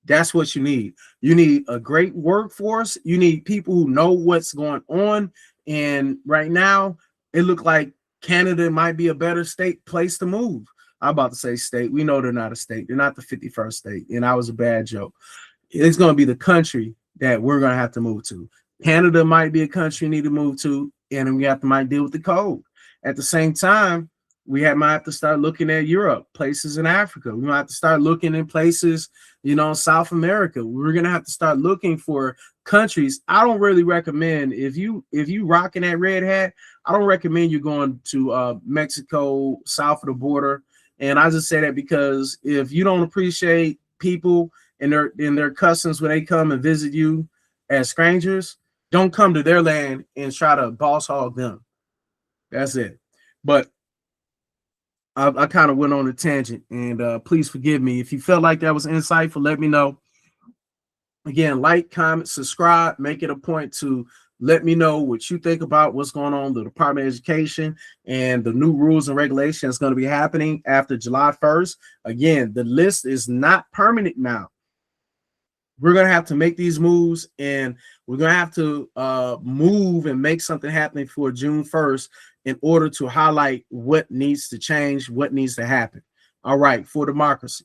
that's what you need. You need a great workforce. You need people who know what's going on. And right now, it looks like Canada might be a better place to move. I'm about to say state. We know they're not a state. They're not the 51st state. And that was a bad joke. It's going to be the country that we're going to have to move to. Canada might be a country you need to move to, and we might deal with the code. At the same time, we might have to start looking at Europe, places in Africa. We might have to start looking in places, South America. We're gonna have to start looking for countries. I don't really recommend, if you rocking that red hat, I don't recommend you going to Mexico, south of the border. And I just say that because if you don't appreciate people and their customs when they come and visit you as strangers. Don't come to their land and try to boss hog them. That's it. But I kind of went on a tangent, and please forgive me. If you felt like that was insightful, let me know. Again, like, comment, subscribe, make it a point to let me know what you think about what's going on in the Department of Education and the new rules and regulations going to be happening after July 1st. Again, the list is not permanent now. We're going to have to make these moves, and we're going to have to move and make something happen for June 1st in order to highlight what needs to change, what needs to happen. All right, for democracy.